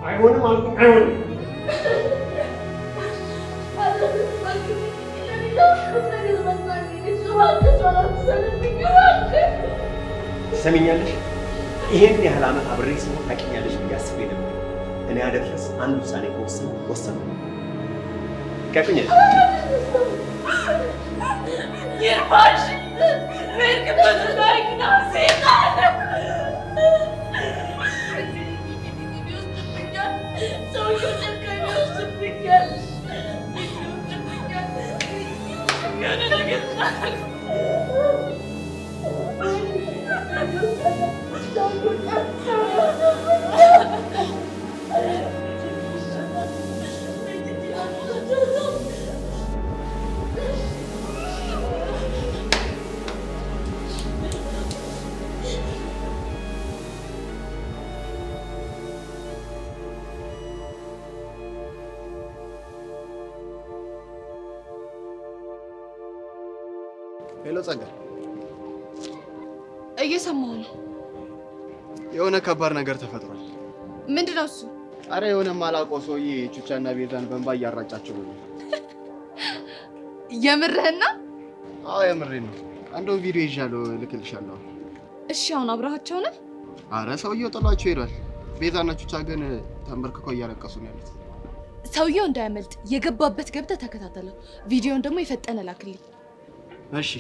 አይሆንም አልኩኝ። አይሆንም ትሰሚኛለሽ? ይሄን ያህል ዓመት አብሬ ስሆን ታውቂኛለሽ ብዬ አስቤ ነበር። እኔ አደፍረስ አንድ ውሳኔ ወሰኑ። ከቁኛለሽ ይርፋሽ ሜርክበት ታሪክና ሴጣን ሰውየው ጨካኝ ይወስድብኛል። የሆነ ነገር ሄሎ ጸጋ፣ እየሰማሁ ነው። የሆነ ከባድ ነገር ተፈጥሯል። ምንድን ነው እሱ? አረ የሆነ ማላውቀው ሰውዬ ቹቻና ቤዛን በእንባ እያራጫቸው ነው። የምርህና? አዎ የምሬን ነው። አንዱን ቪዲዮ ይዣለሁ፣ ልክልሻለሁ። እሺ አሁን አብረሃቸው ነህ? አረ ሰውየው ጥሏቸው ሄዷል። ቤዛና ቹቻ ግን ተንበርክከው እያለቀሱ ነው ያሉት። ሰውየው እንዳያመልጥ የገባበት ገብተህ ተከታተለው። ቪዲዮውን ደግሞ የፈጠነ ላክልኝ። እሺ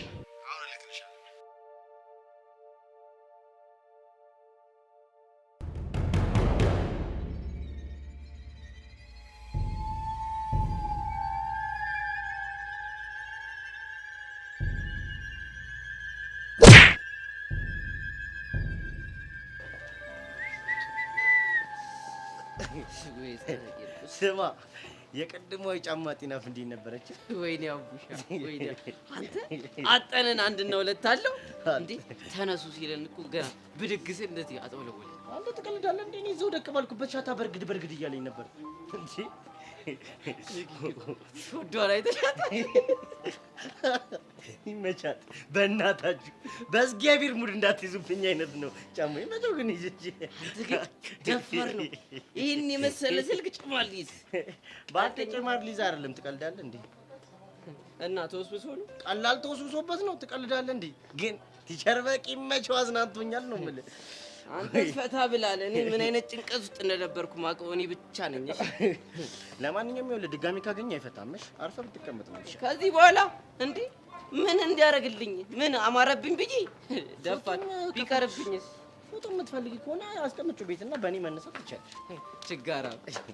ስማ የቀድሞ የጫማ ጤናፍ እንዴት ነበረች? ወይኔ አቡሻ ወይኔ አንተ አጠነን አንድና ሁለት አለው እንዴ ተነሱ ሲለን እኮ ገና ብድግስ እንደዚህ አጠውለወለ አንተ ትቀልዳለህ እንዴ? እኔ እዛው ደቅ ባልኩበት ሻታ በርግድ እያለኝ ነበር እንዴ። ሹዷን አይተሻት? ይመቻት በእናታችሁ። በእግዚአብሔር ሙድ እንዳትይዙብኝ አይነት ነው ጫማ ይመቸው። ግን ይዤ ደፋር ነው ይህን የመሰለ ስልክ ጭማር ሊይዝ። በአንተ ጭማር ሊይዝ አይደለም። ትቀልዳለህ እንዴ? እና ተወስብሶ ነው? ቀላል ተወስብሶበት ነው። ትቀልዳለህ እንዴ? ግን ቲቸር በቂ ይመቸው አዝናንቶኛል ነው የምልህ። አንተ ፈታ ብላለ። እኔ ምን አይነት ጭንቀት ውስጥ እንደነበርኩ ማውቀው እኔ ብቻ ነኝ። ለማንኛውም ይኸውልህ ድጋሚ ካገኘ አይፈታምሽ። አርፈህ ብትቀመጥ ነው ይሻላል። ከዚህ በኋላ እንዴ ምን እንዲያደርግልኝ ምን አማረብኝ ብዬ ደፋት ቢቀርብኝስ? ፎቶ የምትፈልጊ ከሆነ አስቀምጪው ቤትና በእኔ መነሳት ይቻላል። ችጋራ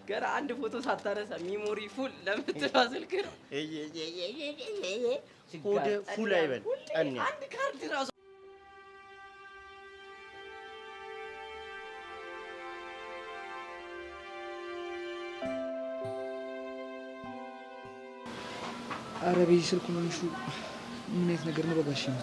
ገና አንድ ፎቶ ሳታነሳ ሚሞሪ ፉል ለምትለው ስልክ ነው። ሆድ ፉል አይበል አንድ ካርድ ራሱ አረ በይ ስልኩ ነው እሺ። ምን አይነት ነገር ነው በጋሽ ነው?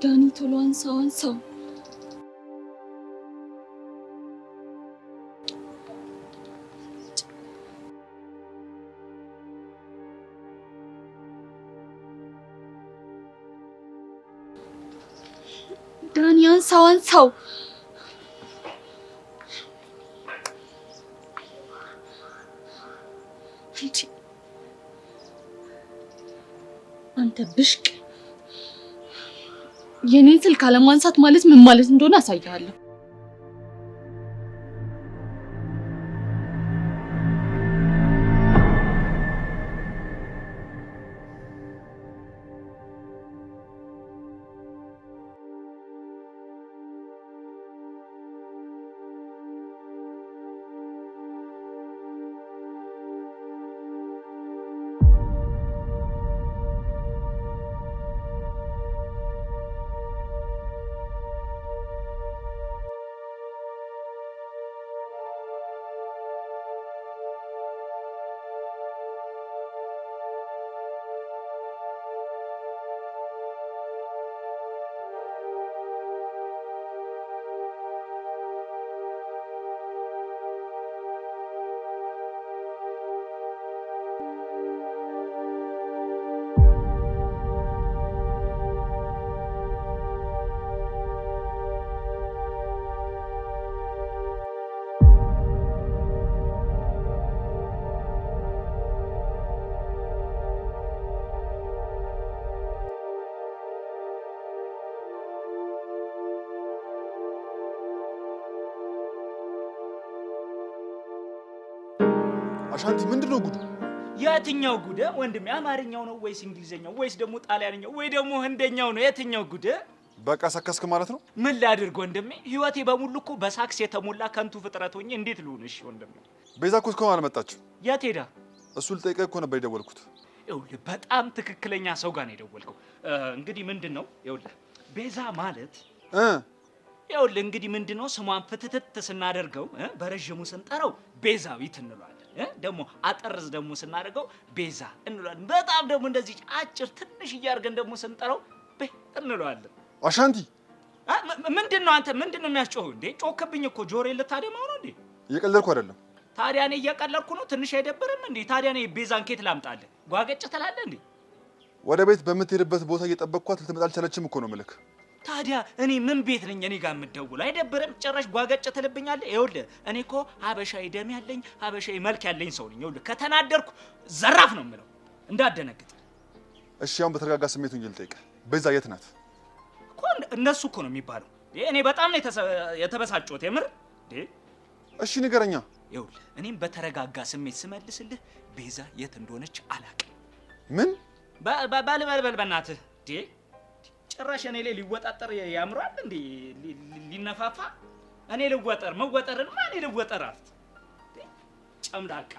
ዳኒ ቶሎ አንሳው። ዳኒ አንሳው። አንተ ብሽቅ የኔን ስልክ አለማንሳት ማለት ምን ማለት እንደሆነ አሳያለሁ። አሻንቲ ምንድነው ጉዱ? የትኛው ጉድ ወንድሜ? አማርኛው ነው ወይስ እንግሊዘኛው ወይስ ደግሞ ጣሊያንኛው ወይ ደግሞ ህንደኛው ነው? የትኛው ጉድ? በቃ ሰከስክ ማለት ነው? ምን ላድርግ ወንድሜ? ህይወቴ በሙሉ እኮ በሳክስ የተሞላ ከንቱ ፍጥረት ሆኜ እንዴት ልሁን? እሺ ወንድሜ። ቤዛ እኮ እስካሁን አልመጣችም። የት ሄዳ? እሱ ልጠይቅህ እኮ ነበር የደወልኩት። ይኸውልህ በጣም ትክክለኛ ሰው ጋር ነው የደወልከው። እንግዲህ ምንድነው ይኸውልህ ቤዛ ማለት ይኸውልህ እንግዲህ ምንድነው ስሟን ፍትትት ስናደርገው በረጅሙ ስንጠራው ቤዛዊት እንለዋለን። ደግሞ አጠርዝ ደግሞ ስናደርገው ቤዛ እንለዋለን። በጣም ደግሞ እንደዚህ አጭር ትንሽ እያርገን ደግሞ ስንጠራው እንለዋለን። አሻንቲ ምንድነው አንተ ምንድነው የሚያስጮህ እንዴ? ጮክብኝ እኮ ጆሮዬን ልታደማው ነው እንዴ? እየቀለድኩ አይደለም። ታዲያ እኔ እየቀለድኩ ነው? ትንሽ አይደብርም እንዴ? ታዲያ እኔ ቤዛን ኬት ላምጣልህ? ጓገጭ ትላለህ እንዴ? ወደ ቤት በምትሄድበት ቦታ እየጠበቅኳት ልትመጣ አልቻለችም እኮ ነው የምልህ። ታዲያ እኔ ምን ቤት ነኝ እኔ ጋር የምትደውለው? አይደብርም? ጭራሽ ጓገጭ ትልብኛለህ? ይኸውልህ እኔ እኮ ሀበሻዊ ደም ያለኝ ሀበሻዊ መልክ ያለኝ ሰው ነኝ። ይኸውልህ ከተናደርኩ ዘራፍ ነው የምለው፣ እንዳደነግጥ። እሺ አሁን በተረጋጋ ስሜት እንጂ ልጠይቅህ፣ ቤዛ የት ናት? እኮ እነሱ እኮ ነው የሚባለው። እኔ በጣም ነው የተበሳጨሁት የምር። እሺ ንገረኛ። ይኸውልህ እኔም በተረጋጋ ስሜት ስመልስልህ ቤዛ የት እንደሆነች አላውቅም። ምን በልበልበል በእናትህ። ጭራሽ እኔ ላይ ሊወጣጠር ያምራል እንዴ? ሊነፋፋ እኔ ልወጠር መወጠርንማ እኔ ልወጠር አልት ጨምላቃ።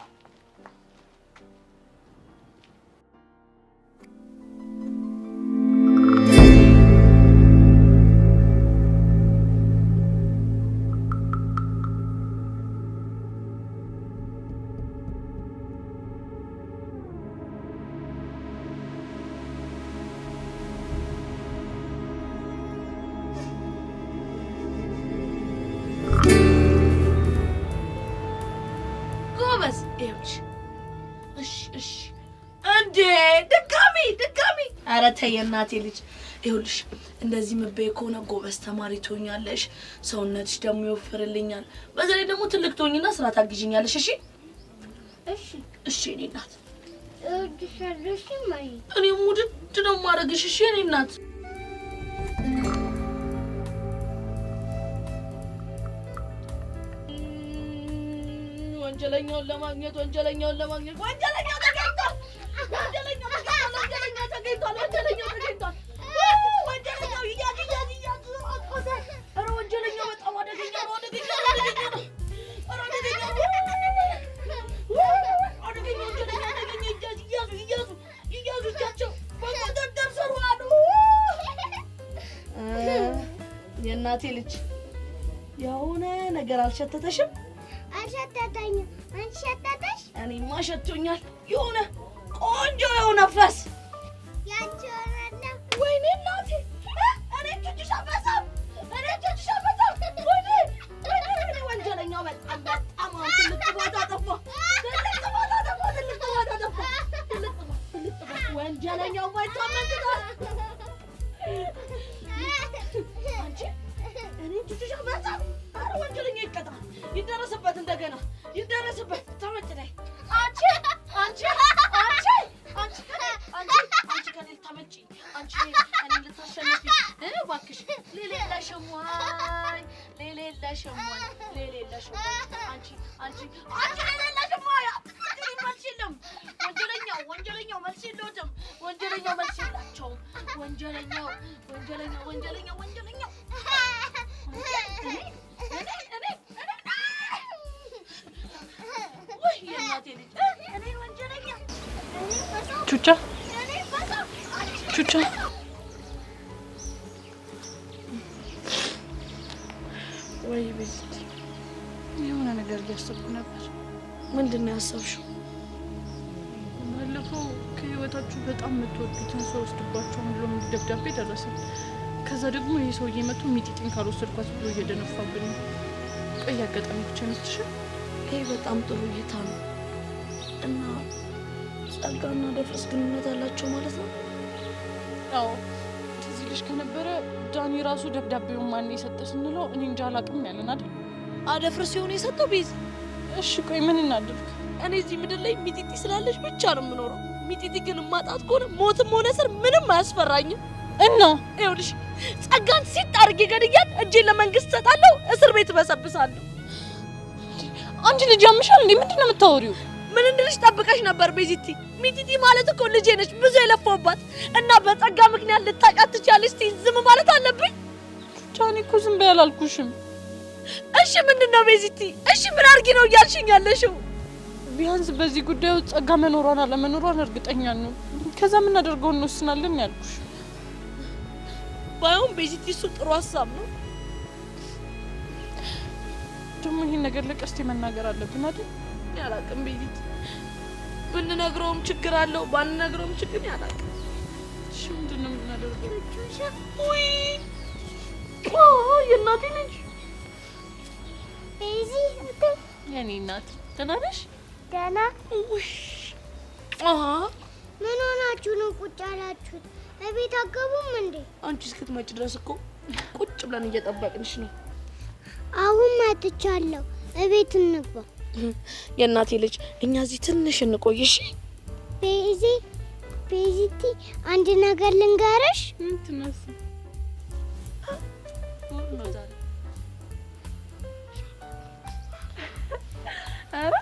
ኧረ ተይ የእናቴ ልጅ። ይኸውልሽ እንደዚህ ምበይ ከሆነ ጎበዝ ተማሪ ትሆኛለሽ፣ ሰውነትሽ ደግሞ ይወፍርልኛል፣ በዛ ላይ ደግሞ ትልቅ ትሆኝና ስራ ታግዢኛለሽ። እሺ እሺ እሺ የኔ እናት። እወድሻለሁ ማይ። እኔም ውድድ ነው የማደርግሽ። እሺ የኔ እናት። ወንጀለኛውን ለማግኘት ወንጀለኛውን ተገኝቷል። ወንጀለኛው ተገኝቷል። እያዝ ኧረ ወንጀለኛው በጣም አደገኛ ነው። አደገኛ እያዙ እጃቸው በቁጥጥር ስር ዋሉ። የእናቴ ልጅ የሆነ ነገር አልሸተተሽም? አልሸተተኝም። አንቺ ሸተተሽ? እኔማ ሸቶኛል። የሆነ ቆንጆ የሆነ ፈስ ያንቺ ሆነና ወይኔ እናቴ እኔ ወንጀለኛው ባይታመንታል አንቺ እኔ ትትሻ ባዛ አረ ወንጀለኛ ይቀጣ ይደረስበት እንደገና ይደረስበት ተመጭላይ አንቺ ከኔ ልታመጪ አንቺ እኔ ልታሸንፊ እባክሽ ሌሌላሽሟይ አንቺ ሌሌላሽሟይ መልስ የለም ወንጀለኛው መልስ የለውም ወንጀለኛው መልስ የላቸውም ወንጀለኛው ወይ የእናቴ ልጅ እኔ ወንጀለኛ ቹቻ ወይ ቤት የሆነ ነገር እያሰብኩ ነበር። ምንድን ነው ያሰብሽው? ባለፈው ከህይወታችሁ በጣም የምትወዱትን ሰው ወስድባቸውን ብሎ ደብዳቤ ደረሰን። ከዛ ደግሞ ይህ ሰውዬ መጥቶ ሚጢጢን ካልወሰድኳት ብሎ እየደነፋብን ነው። ቆይ አጋጣሚ ብቻ ይመስልሻል? ይሄ በጣም ጥሩ እይታ ነው። እና ጸጋና ደፍረስ ግንኙነት አላቸው ማለት ነው? አዎ ትዝ ይልሽ ከነበረ ዳኒ ራሱ ደብዳቤውን ማን የሰጠ ስንለው እኔ እንጃ አላውቅም ያለን አይደል? አደፍርስ ሲሆን የሰጠው ቤዝ። እሺ ቆይ ምን እናድርግ? እኔ እዚህ ምድር ላይ ሚጢጢ ስላለሽ ብቻ ነው የምኖረው። ሚጢጢ ግን ማጣት ከሆነ ሞትም ሆነ እስር ምንም አያስፈራኝም። እና ይኸውልሽ ጸጋን ሲጥ አድርጌ ገድያት እጄን ለመንግስት ሰጣለሁ፣ እስር ቤት በሰብሳለሁ። አንቺ ልጅ ያምሻል እንዴ? ምንድን ነው የምታወሪው? ምን እንድልሽ ጠብቀሽ ነበር ቤዚቲ? ሚጢጢ ማለት እኮ ልጄ ነች፣ ብዙ የለፋውባት እና በጸጋ ምክንያት ልታጫት ትችያለሽ። እስቲ ዝም ማለት አለብኝ? ቻኒ እኮ ዝም በይ አላልኩሽም? እሺ ምንድነው ቤዚቲ? እሺ ምን አድርጊ ነው እያልሽኝ ያለሽው? ቢያንስ በዚህ ጉዳዩ ጸጋ መኖሯን አለመኖሯን እርግጠኛ ነው። ከዛ ምን አደርገው እንወስናለን ያልኩሽ። ባይሆን ቤዚቲ እሱ ጥሩ ሀሳብ ነው። ደግሞ ይሄን ነገር ለቀስቴ መናገር አለብን አይደል? ያላቅም ቤዚቲ ብንነግረውም ችግር አለው፣ ባንነግረውም ችግር ያላቅም። እሺ ምንድነው የምናደርገው? ውይ የእናቴ ልጅ ቤዚ የኔ እናት ደህና ነሽ? ደህና። ውይ ምን ሆናችሁ ነው ቁጭ ያላችሁት? እቤት አገቡም እንዴ? አንቺ እስክትመጪ ድረስ እኮ ቁጭ ብለን እየጠበቅንሽ ነው። አሁን መጥቻለሁ። እቤት እንግባ። የእናቴ ልጅ እኛ እዚህ ትንሽ እንቆይ እሺ? ቤዚቲ አንድ ነገር ልንገርሽ። ምንድን ነው እሱ? ኧረ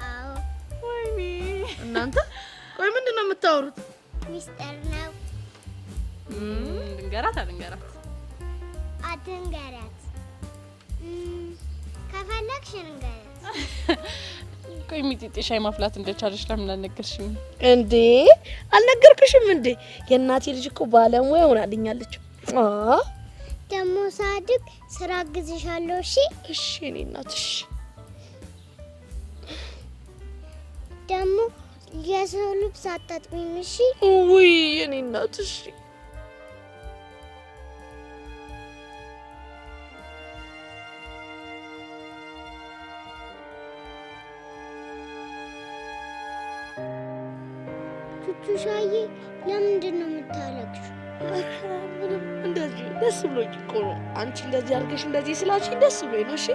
አዎ። ወይኔ እናንተ ቆይ ምንድን ነው የምታወሩት? ሚስጥር ነው። ልንገራት አልንገራት? አትንገሪያት። ከፈለግሽ ንገሪያት። ቆይ ሚጢጢ ሻይ ማፍላት እንደቻለሽ ለምን አልነገርሽኝ እንዴ? አልነገርኩሽም እንዴ? የእናቴ ልጅ እኮ ባለሙያ ሆናልኛለች። ደግሞ ሳድግ ስራ አግዝሻለሁ። እሺ እሺ እኔ እናትሽ ደግሞ የሰው ልብስ አታጥቢም። እሺ ውይ እኔ እናትሽ ቹቹሻዬ ለምንድን ነው የምታለቅሽው? ምንም እንደዚህ ደስ ብሎኝ እኮ ነው። አንቺ እንደዚህ አድርገሽ እንደዚህ ስላልሽኝ ደስ ብሎኝ ነው። እሺ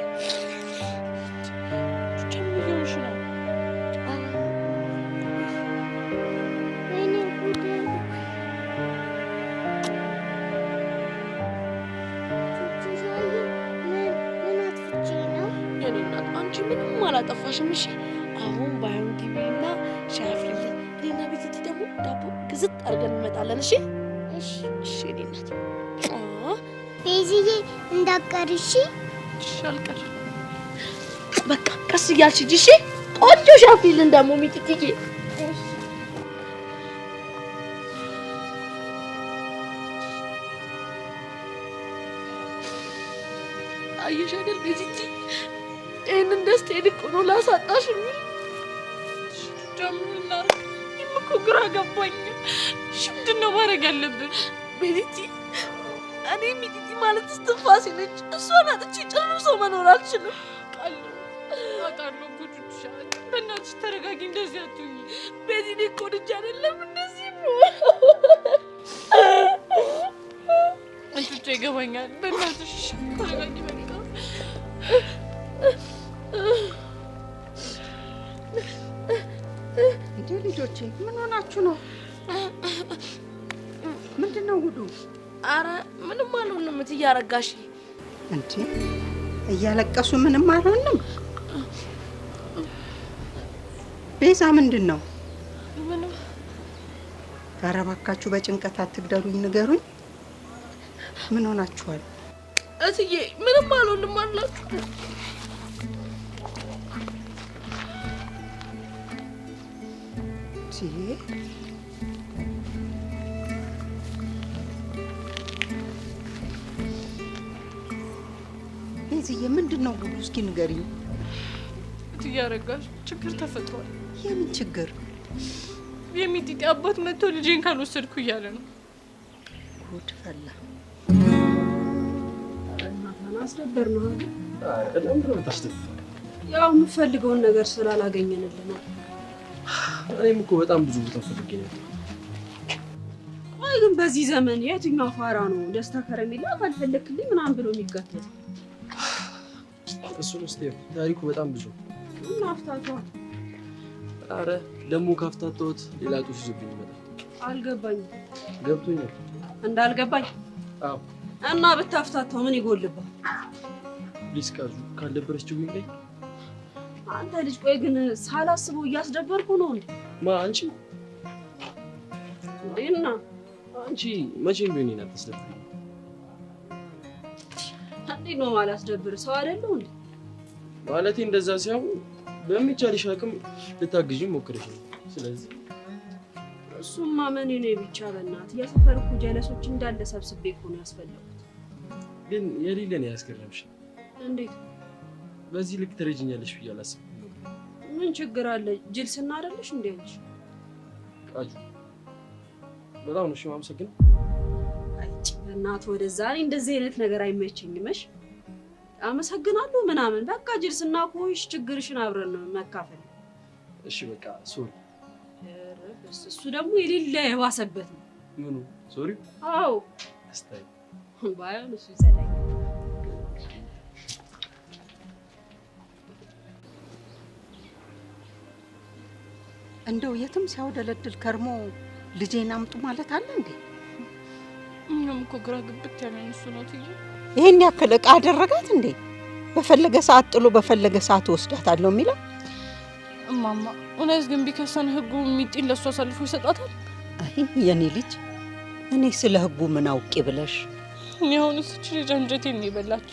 ቸምዮሽ ነው። ወይኔ ጉዴ! ቹቹሻዬ ምን አጥፍቼ ነው? የኔ እናት አንቺ ምንም አላጠፋሽም። እሺ አሁን ባይሆን ግቢና ሻይ አፍሊልኝ። እኔና ቤቲቲ ደግሞ ዳቦ ግዝት አድርገን እንመጣለን። እሺ እሺ እሺ እኔ እናት ቤዚዬ እንዳትቀሪ። እሺ እሺ አልቀርም። በቃ ቀስ እያልሽ ሂጂ። እሺ ቆንጆ ሻይ አፍሊልን ደግሞ ሚጢጢዬ። እሺ አየሽ አይደል ቤቲቲ ይሄንን ደስታዬን እኮ ነው ላሳጣሽ የሚል ጀምሩና እኮ ግራ ገባኝ። እሺ ምንድን ነው ማድረግ ያለብን? ቤቲቲ እኔ ሚጢጢ ማለት እስትንፋሴ ነች። እሷን አጥቼ ጨርሶ መኖር አልችልም። አውቃለሁ ጉዱሻ። በእናትሽ ተረጋጊ፣ እንደዚህ አትሁኚ። ቤቲ እኔ እኮ ልጅ አይደለም እንደዚህ አንቺ ይገባኛል። በእናትሽ ተረጋጊ በቃ። እንዴ ልጆቼ ምን ሆናችሁ ነው? ምንድነው ጉዱ? አረ ምንም አልሆንም እትዬ አረጋሽ። እንዴ እያለቀሱ ምንም አልሆንም? ቤዛ ምንድነው? ምንም። ኧረ እባካችሁ በጭንቀት አትግደሉኝ፣ ንገሩኝ። ምን ሆናችኋል? እትዬ ምንም አልሆንም አላችሁ። ቤዝዬ ምንድነው ጉዱ? እስኪ ንገሪኝ። እትዬ አረጋሽ ችግር ተፈጥሯል። የምን ችግር? የሚጢጢ አባት መጥቶ ልጄን ካልወሰድኩ እያለ ነው። ጉድ ፈላ። አስደበር ነው አይደል? በጣም ነው ታስደበር። ያው የምፈልገውን ነገር ስላላገኘንልህ ነው። እኔም እኮ በጣም ብዙ ቦታ ፈልጌ ነበር። አይ ግን በዚህ ዘመን የትኛው ፋራ ነው ደስታ ከረሜላ ካልፈለክልኝ ምናምን ብሎ የሚጋተል? እሱን ስቴፕ ታሪኩ በጣም ብዙ እና አፍታቷ። አረ ደግሞ ካፍታታሁት ሌላ ጦስ ይዞብኝ ይመጣል። አልገባኝም። ገብቶኛል። እንዳልገባኝ? አዎ። እና ብታፍታታው ምን ይጎልባል? ፕሊስ ቃዙ ካልደበረች ችግኝ ላይ አንተ ልጅ ቆይ ግን ሳላስበው እያስደበርኩ ነው እንዴ? አንቺ እና አንቺ መቼም ቢሆን ይናት ተስደብኝ። እንዴት ነው ማላስደብር? ሰው አይደለሁ እንዴ? ማለቴ እንደዛ ሲያው በሚቻልሽ አቅም ልታግዢኝ ሞክረሽ ነው። ስለዚህ እሱማ ምን ነው ብቻ በእናት የሰፈር እኮ ጀለሶች እንዳለ ሰብስቤ እኮ ነው ያስፈለጉት። ግን የሌለን ያስገረምሽ እንዴት በዚህ ልክ ትረጅኛለሽ ብዬ አላሰብኩም ነበር። ምን ችግር አለ? ጅል ስናደርልሽ እንዴ አንቺ ቃጁ በጣም ነው የማመሰግነው። አይጭ እናት ወደዛ እኔ እንደዚህ አይነት ነገር አይመቸኝም። እሺ አመሰግናለሁ ምናምን በቃ ጅል ስናኮሽ ችግርሽን አብረን ነው መካፈል። እሺ በቃ ሶሪ። እሱ ደግሞ የሌለ የባሰበት ነው። ምኑ ሶሪ? አዎ አስታይ ባይሆን እሱ ይዘላኝ። እንደው የትም ሲያውደለድል ከርሞ ልጄን አምጡ ማለት አለ እንዴ? ምንም እኮ ግራ ግብት ያለን እሱ ነው ትዬ። ይሄን ያክል ዕቃ አደረጋት እንዴ? በፈለገ ሰዓት ጥሎ በፈለገ ሰዓት ወስዳታለሁ የሚለው እማማ። እውነት ግን ቢከሰን ህጉ ሚጢን ለሷ አሳልፎ ይሰጣታል? አይ የኔ ልጅ እኔ ስለ ህጉ ምን አውቄ ብለሽ? እኔ አሁን እቺ ልጅ አንጀቴን ይበላች።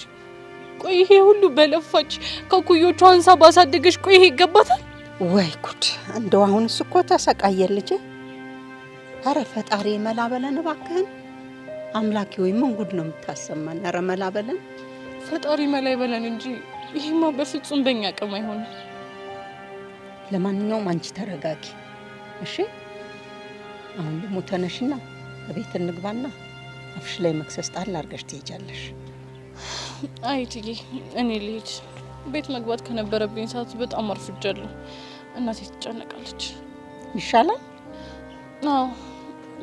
ቆይ ይሄ ሁሉ በለፋች ከኩዮቿ አንሳ ባሳደገሽ ቆይ ይሄ ይገባታል? ወይ ጉድ! እንደው አሁንስ እኮ ተሰቃየ ልጄ። አረ ፈጣሪ መላ በለን እባክህን። አምላኬ ወይ ምን ጉድ ነው የምታሰማን? አረ መላ በለን ፈጣሪ መላ ይበለን እንጂ ይሄማ በፍጹም በእኛ አቅም አይሆንም። ለማንኛውም አንቺ ተረጋጊ እሺ። አሁን ደግሞ ተነሽና ቤት እንግባና አፍሽ ላይ መክሰስ ጣል አድርገሽ ትሄጃለሽ። አይ ትዬ እኔ ልሂድ። ቤት መግባት ከነበረብኝ ሰዓት በጣም አርፍጃለሁ። እናቴ ትጨነቃለች። ይሻላል? አዎ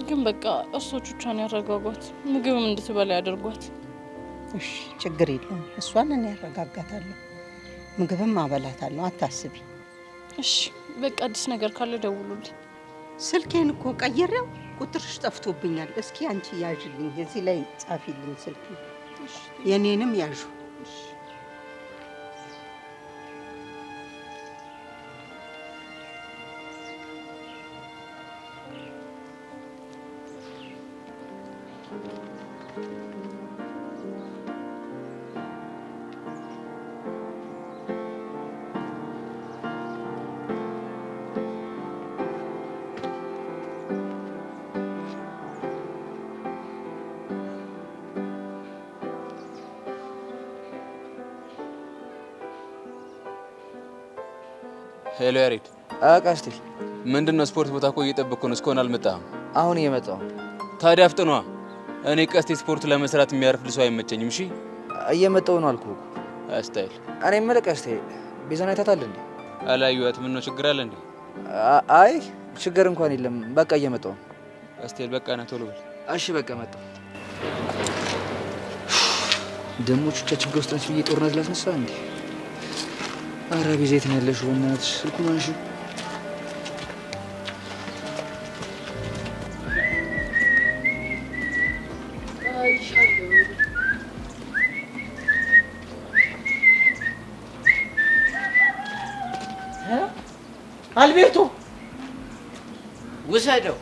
ግን በቃ እርሶች ብቻን ያረጋጓት፣ ምግብም እንድትበላ ያደርጓት። እሺ ችግር የለውም። እሷን እኔ ያረጋጋታለሁ፣ ምግብም አበላታለሁ፣ አታስቢ። እሺ በቃ አዲስ ነገር ካለ ደውሉልኝ። ስልኬን እኮ ቀይሬው ቁጥርሽ ጠፍቶብኛል። እስኪ አንቺ ያዥልኝ፣ እዚህ ላይ ጻፊልኝ ስልክ። የኔንም ያዡ። ሄሎ ያሬድ። ቀስቴ ምንድነው? ስፖርት ቦታ እኮ እየጠበቅኩ ነው። እስካሁን አልመጣህም? አሁን እየመጣሁ። ታዲያ አፍጥኗ። እኔ ቀስቴ ስፖርት ለመስራት የሚያርፍ ልሰው አይመቸኝም። እሺ እየመጣሁ ነው አልኩህ። ስታይል። እኔ የምልህ ቀስቴ ቤዛን አይታታል እንዴ? አላየኋትም። ምን ነው ችግር አለ እንዴ? አይ ችግር እንኳን የለም። በቃ እየመጣሁ። አስቴል በቃ ና ቶሎ በል። እሺ በቃ መጣሁ። ደግሞ ቹቻ ችግር ውስጥ ነች ብዬ ጦርነት ላስነሳ እንዴ? ኧረ ቤዛ የት ነው ያለሽው? በእናትሽ ስልኩን አንሺው። አልቤርቶ ውሰደው።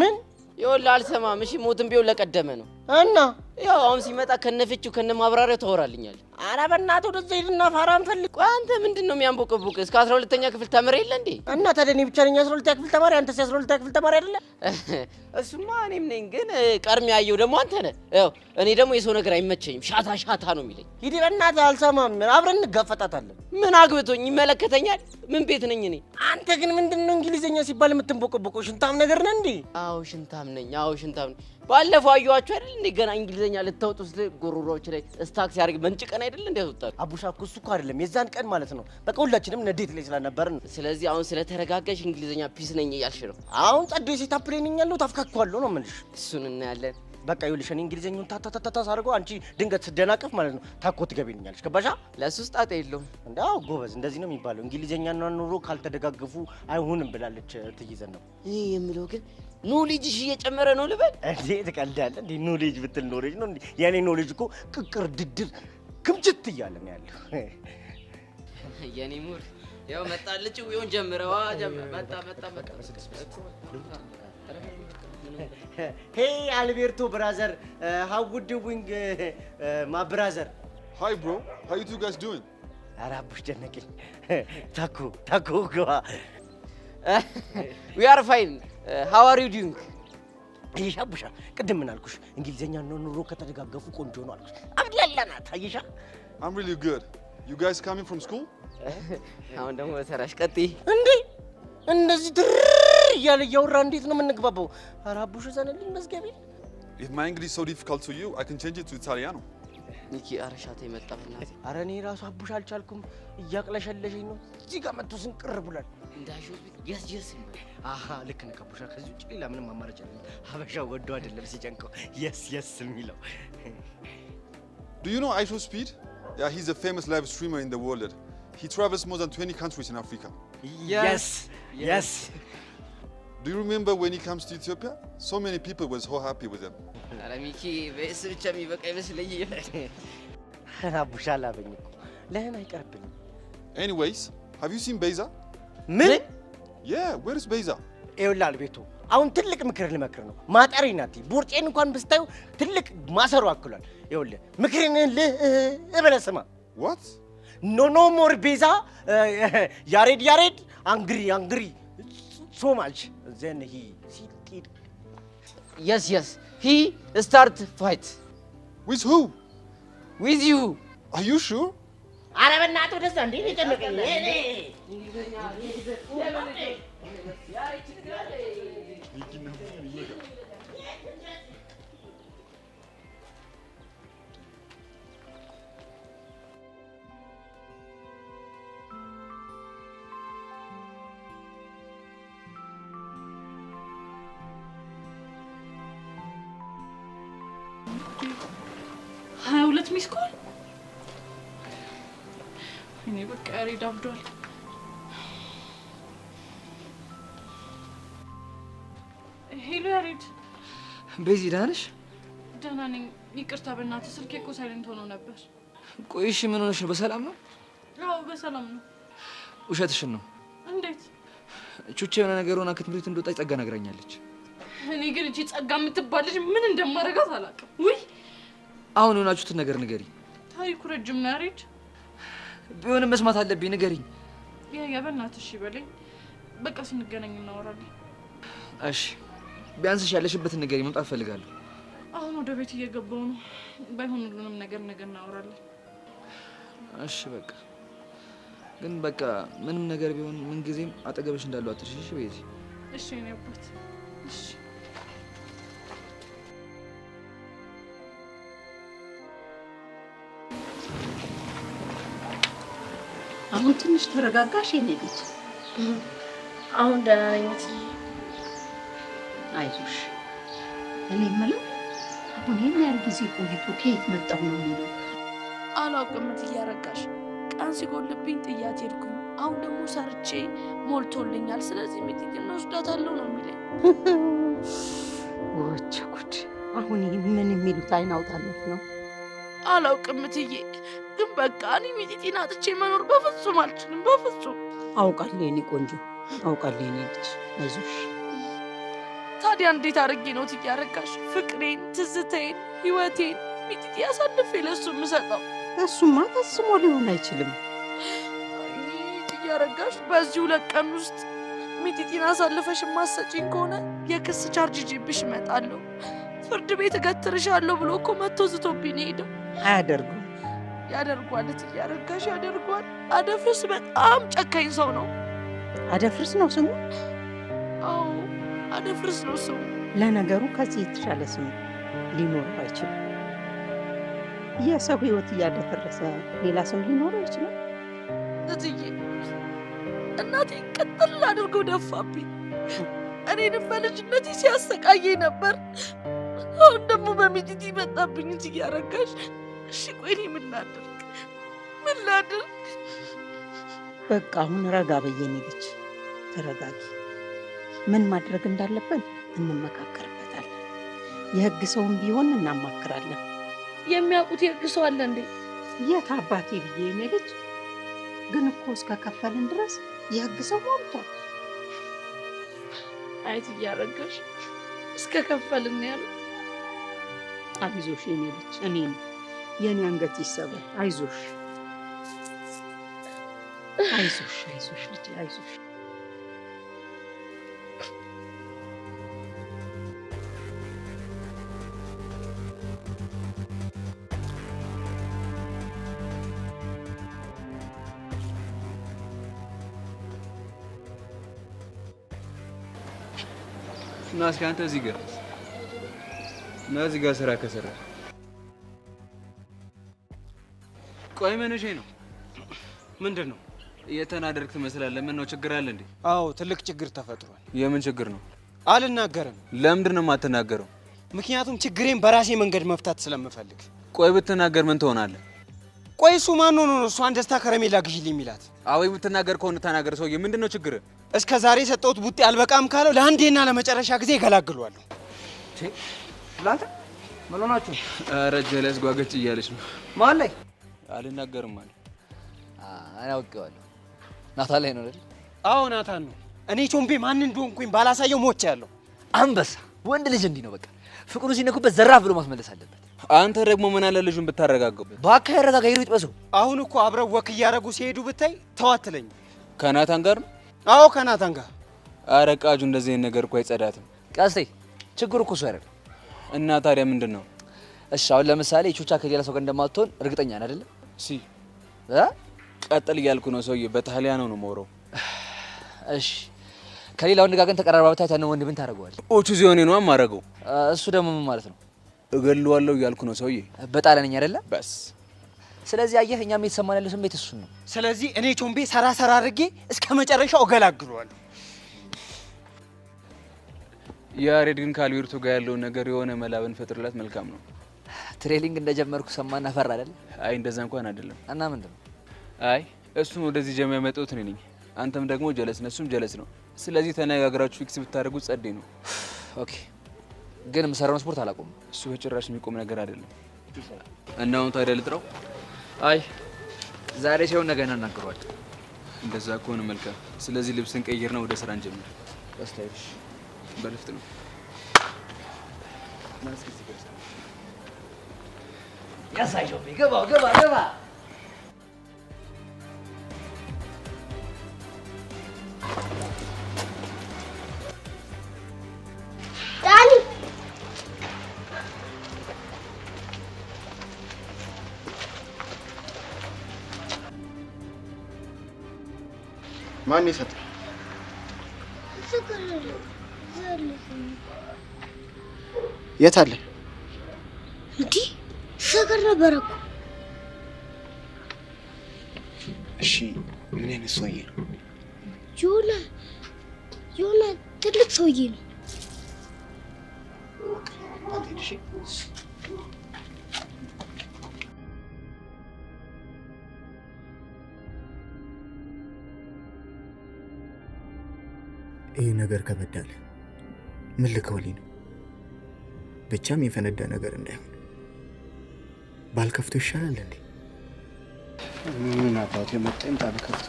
ምን ይኸውልህ አልሰማም። እሺ ሞትም ቢሆን ለቀደመ ነው እና ያው አሁን ሲመጣ ከነፍቹ ከነማብራሪያው ታወራልኛል። ኧረ በእናትህ ወደዛ ሂድና ፋራን ፈልግ። ቆይ አንተ ምንድን ነው የሚያንቦቀቡቅ? እስከ 12ኛ ክፍል ተምረህ የለ እንዴ? እና ታዲያ እኔ ብቻ ነኝ 12ኛ ክፍል ተማሪ? አንተስ 12ኛ ክፍል ተማሪ አይደለ? እሱማ እኔም ነኝ፣ ግን ቀድሜ ያየው ደግሞ አንተ ነህ። ያው እኔ ደግሞ የሰው ነገር አይመቸኝም፣ ሻታ ሻታ ነው የሚለኝ። ሂድ በእናትህ። አልሰማም። አብረን እንጋፈጣታለን። ምን አግብቶኝ ይመለከተኛል? ምን ቤት ነኝ እኔ? አንተ ግን ምንድን ነው እንግሊዘኛ ሲባል የምትንቦቀቦቀው? ሽንታም ነገር ነህ እንዴ? አዎ ሽንታም ነኝ። አዎ ሽንታም ነኝ። ባለፈው አየኋችሁ አይደል እንዴ? ገና እንግሊዘኛ ልታወጡ ጎሮሮዎች ላይ ስታክ ሲያደርግ መንጭቀን አይደል እንዴ ያወጣሉ? አቡሻ እኮ እሱ እኮ አይደለም የዛን ቀን ማለት ነው። በቃ ሁላችንም ነዴት ላይ ስለነበርን። ስለዚህ አሁን ስለተረጋጋሽ እንግሊዘኛ ፒስ ነኝ እያልሽ ነው? አሁን ጸዴ ሴታፕ ላይ ነኝ ያለሁት። አፍካክዋለሁ ነው የምልሽ። እሱን እናያለን። በቃ ይኸውልሽ እኔ እንግሊዘኛውን ታታታታ ሳደርገው አንቺ ድንገት ስደናቀፍ ማለት ነው ታኮ ትገቢልኛለሽ። ገባሻ? ለሱስ ጣጣ የለውም። እንዳው ጎበዝ፣ እንደዚህ ነው የሚባለው። እንግሊዘኛና ኑሮ ካልተደጋገፉ አይሆንም ብላለች ትይዘን ነው። እኔ የምለው ግን ኖሌጅሽ እየጨመረ ነው ልበል እንዴ? ትቀልዳለህ እንዴ? ኖሌጅ ብትል ኖሌጅ ነው እንዴ? የኔ ኖሌጅ እኮ ቅቅር ድድር ክምችት እያለ ነው ያለው። የኔ ሙር ያው መጣልጭ ወይን ጀምረዋ መጣ Hey Alberto brother, how good doing my brother? Hi bro, how you two guys doing? Arabush ጀነቀኝ ታኮ ገባ። We are fine. How are you doing? አይሻ አቡሻ ቅድም ምን አልኩሽ? እንግሊዘኛ ነው ኑሮ ከተደጋገፉ ቆንጆ ነው አልኩሽ። አብዲያላ ናት። አይሻ I'm really good. You guys coming from school? አሁን ደግሞ በተራሽ ቀጥይ እንዴ እንደዚህ እያለ እያወራ እንዴት ነው የምንግባባው? ኧረ አቡሽ ዘነልኝ መዝገቤ። If my English is so difficult to you, I can change it to Italiano. ኒኪ አረሻቴ መጣብናት። ኧረ እኔ ራሱ አቡሽ አልቻልኩም፣ እያቅለሸለሸኝ ነው። እዚህ ጋር መጥቶ ስንቅር ብሏል። እንዳሾት የስ አሃ ልክ ነህ አቡሻ። ከዚህ ውጭ ሌላ ምንም አማራጭ የለም። ሀበሻው ወዶ አይደለም ሲጨንቀው የስ የሚለው። Do you know Aisho Speed? Yeah, he's a famous live streamer in the world. He travels more than 20 countries in Africa. Yes. Do you remember when he comes to Ethiopia? So many people were so happy with him. አረሚኪ በእስ ብቻ የሚበቃ ይመስለኛል። አቡሻ ላበኝ እኮ ለምን አይቀርብኝም? Anyways, have you seen Beza? ምን? Yeah, where is Beza? ይኸውልህ አልቤቱ አሁን ትልቅ ምክር ልመክር ነው። ማጠሪ ናት። ቦርጬን እንኳን ብስታዩ ትልቅ ማሰሩ አክሏል። ይኸውልህ ምክርን ብለህ ስማ። What? No more Beza. ያሬድ angry so much. Then he did. Yes. He start fight. With who? With you. Are you sure? ኧረ በእናትህ ወደዛ እንዴ ተጨነቀኝ። ሁለት ሚስ ኮል እኔ በቃ ያሬድ አብዷል። ሄሎ ያሬድ። ቤዚ ደህና ነሽ? ደህና ነኝ። ይቅርታ በእናትህ ስልኬ እኮ ሳይለንት ሆኖ ነበር። ቆይ እሺ ምን ሆነሽ ነው? በሰላም ነው? አዎ በሰላም ነው። ውሸትሽን ነው? እንዴት? ቹቼ የሆነ ነገር ሆና ከትምህርት ቤት እንደወጣች ጸጋ ነግራኛለች። እኔ ግን እቺ ጸጋ የምትባል ልጅ ምን እንደማደርጋት አላውቅም። ውይ አሁን የሆናችሁትን ነገር ንገሪኝ። ታሪኩ ረጅም ነው ያሬድ። ቢሆንም መስማት አለብኝ። ንገሪኝ። ያ በእናትህ እሺ በለኝ። በቃ ስንገናኝ እናወራለን። እሺ ቢያንስሽ ያለሽበትን ንገሪኝ። መምጣት እፈልጋለሁ። አሁን ወደ ቤት እየገባሁ ነው። ባይሆን ሁሉንም ነገር ነገ እናወራለን። እሺ በቃ ግን በቃ ምንም ነገር ቢሆን ምን ጊዜም አጠገብሽ እንዳለው አትርሺ። እሺ ቤዚ። እሺ የኔ አባት። እሺ አሁን ትንሽ ተረጋጋሽ የኔ ልጅ? አሁን ደህና ነኝ። አይዞሽ እኔ የምለው አሁን ይሄን ያህል ጊዜ ቆይቶ ከየት መጣሁ ነው የሚለው? አላውቅም እያረጋሽ ቀን ሲጎልብኝ ጥያት ሄድኩኝ። አሁን ደግሞ ሰርቼ ሞልቶልኛል። ስለዚህ ሚጢጢን ወስዳታለሁ ነው የሚለኝ። ወቸ ጉድ! አሁን ይሄ ምን የሚሉት አይን አውጣለት ነው? አላውቅም እትዬ፣ ግን በቃ እኔ ሚጢጢን አጥቼ መኖር በፍጹም አልችልም። በፍጹም አውቃለሁ የኔ ቆንጆ፣ አውቃለሁ የኔ ልጅ፣ አይዞሽ። ታዲያ እንዴት አድርጌ ነው እያረጋሽ ፍቅሬን፣ ትዝታዬን፣ ህይወቴን ሚጢጢ አሳልፌ ለእሱ የምሰጠው? እሱማ ፈጽሞ ሊሆን አይችልም። እያረጋሽ በዚህ 2 ቀን ውስጥ ሚጢጢን አሳልፈሽ የማትሰጪኝ ከሆነ የክስ ቻርጅ ይዤብሽ እመጣለሁ። ፍርድ ቤት እገትርሻለሁ ብሎ እኮ መጥቶ ዝቶብኝ ነው የሄደው። አያደርጉም። ያደርጓል እያረጋሽ ያደርጓል። አደፍርስ በጣም ጨካኝ ሰው ነው። አደፍርስ ነው ስሙ? አዎ አደፍርስ ነው ስሙ። ለነገሩ ከዚህ የተሻለ ስሙ ሊኖረው አይችልም። የሰው ህይወት እያደፈረሰ ሌላ ስም ሊኖረው ይችላል? እትዬ እናቴ ቅጥል አድርገው ደፋብኝ። እኔንም በልጅነቴ ሲያሰቃየኝ ነበር። አሁን ደግሞ በሚጢጢ መጣብኝ እያረጋሽ። እሺ ቆይ እኔ ምን ላድርግ? ምን ላድርግ? በቃ አሁን ረጋ በየኔ ልጅ ተረጋጊ። ምን ማድረግ እንዳለብን እንመካከርበታለን። የህግ ሰውም ቢሆን እናማክራለን። የሚያውቁት የህግ ሰው አለ እንዴ? የት አባቴ ብዬ የኔ ልጅ፣ ግን እኮ እስከ ከፈልን ድረስ የህግ ሰው ሞልቷል። አይት እያረጋሽ እስከ ከፈልን ያለው። አይዞሽ የኔ ልጅ፣ እኔም የኔ አንገት ይሰበር። አይዞሽ አይዞሽ አይዞሽ ልጅ አይዞሽ። እና እስኪ አንተ እዚህ ጋር እና እዚህ ጋር ስራ ከሰራ ቆይ ምን እሺ ነው? ምንድን ነው? እየተናደርክ ትመስላለህ። ምን ነው ችግር አለ እንዴ? አዎ ትልቅ ችግር ተፈጥሯል። የምን ችግር ነው? አልናገርም። ለምንድን ነው የማትናገረው? ምክንያቱም ችግሬን በራሴ መንገድ መፍታት ስለምፈልግ። ቆይ ብትናገር ምን ትሆናለህ? ቆይ እሱ ማን ሆኖ ነው እሷን ደስታ ከረሜላ ግዢልኝ የሚላት? አዎ ብትናገር ከሆነ ተናገር። ሰውዬ ምንድን ነው ችግር? እስከ ዛሬ የሰጠሁት ቡጤ አልበቃም ካለው ለአንዴና ለመጨረሻ ጊዜ እገላግሏለሁ። ላንተ ምን ሆናችሁ? ኧረ ጀለስ ጓገጭ እያለች ነው። ማን ላይ? አልናገርም አለ። አውቄዋለሁ። ናታን ላይ ነው አይደል? አዎ ናታን ነው። እኔ ቾምቤ ማን እንደሆንኩኝ ባላሳየው ሞቼ ያለው አንበሳ ወንድ ልጅ እንዲህ ነው በቃ። ፍቅሩ ሲነኩበት ዘራፍ ብሎ ማስመለስ አለበት። አንተ ደግሞ ምን አለ ልጁን ብታረጋግበት። እባክህ ያረጋጋ ይሩጥ በሰው። አሁን እኮ አብረው ወክ እያደረጉ ሲሄዱ ብታይ ተዋትለኝ። ከናታን ጋር ነው? አዎ ከናታን ጋር። ኧረ ቃጁ እንደዚህ ነገር እኮ አይጸዳትም። ቀስቴ ችግሩ እኮ እሱ አይደለም። እና ታዲያ ምንድን ነው? እሺ አሁን ለምሳሌ ቹቻ ከሌላ ሰው ጋር እንደማትሆን እርግጠኛ ነህ አይደለ? ቀጥል እያልኩ ነው ሰውዬ። በጣሊያኑ ነው የማወራው። እሺ ከሌላ ወንድ ጋር ግን ተቀራርባ ብታይ ያንን ወንድ ምን ታደርገዋለህ? ኦቹ ዚዮኔ ነው የማደርገው። እሱ ደግሞ ምን ማለት ነው? እገለዋለሁ እያልኩ ነው ሰውዬ። በጣሊያንኛ አይደለ? በስ ስለዚህ አየህ፣ እኛም የተሰማን ያለው ስሜት እሱን ነው። ስለዚህ እኔ ቾምቤ ሰራ አድርጌ እስከ መጨረሻው እገላግለዋለሁ። ያሬድ ግን ከአልቤርቶ ጋር ያለውን ነገር የሆነ መላብን ፈጥርላት መልካም ነው። ትሬኒንግ እንደጀመርኩ ሰማና ፈራ አይደል? አይ እንደዛ እንኳን አይደለም። እና ምንድነው? አይ እሱን ወደዚህ ጀማ ያመጣሁት እኔ ነኝ። አንተም ደግሞ ጀለስ ነህ፣ እሱም ጀለስ ነው። ስለዚህ ተነጋግራችሁ ፊክስ ብታደርጉት ጸዴ ነው። ኦኬ። ግን የምሰራውን ስፖርት አላቆምም። እሱ በጭራሽ የሚቆም ነገር አይደለም። እና አሁን ታዲያ ልጥራው? አይ ዛሬ ሲሆን ነገ እናናግረዋለን። እንደዛ ከሆነ መልካም። ስለዚህ ልብስን ቀይርና ወደ ስራ እንጀምር። በስታይልሽ በልፍት ነው። ያሳየው ገባ ገባ ገባ ዳኒ ማን ይሰጥ? የት አለ? እንዴ ሸገር ነበር እኮ። እሺ ምን አይነት ሰውዬ ነው? የሆነ ትልቅ ሰውዬ ነው። አንተ እሺ ይህ ነገር ከበዳለ ምን ልከውልኝ ነው? ብቻም የፈነዳ ነገር እንዳይሆን ባልከፍቶ ይሻላል እንዴ? ምን አባቱ የመጣኝ ባልከፍቶ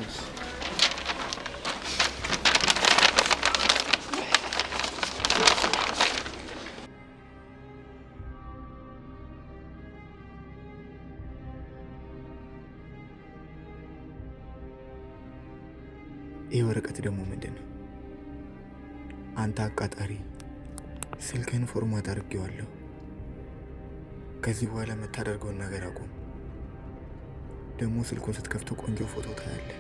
ይህ ወረቀት ደግሞ ምንድን ነው? አንተ አቃጣሪ ስልክህን ፎርማት አድርጌዋለሁ። ከዚህ በኋላ የምታደርገውን ነገር አቁም። ደግሞ ስልኩን ስትከፍተው ቆንጆ ፎቶ ታያለህ።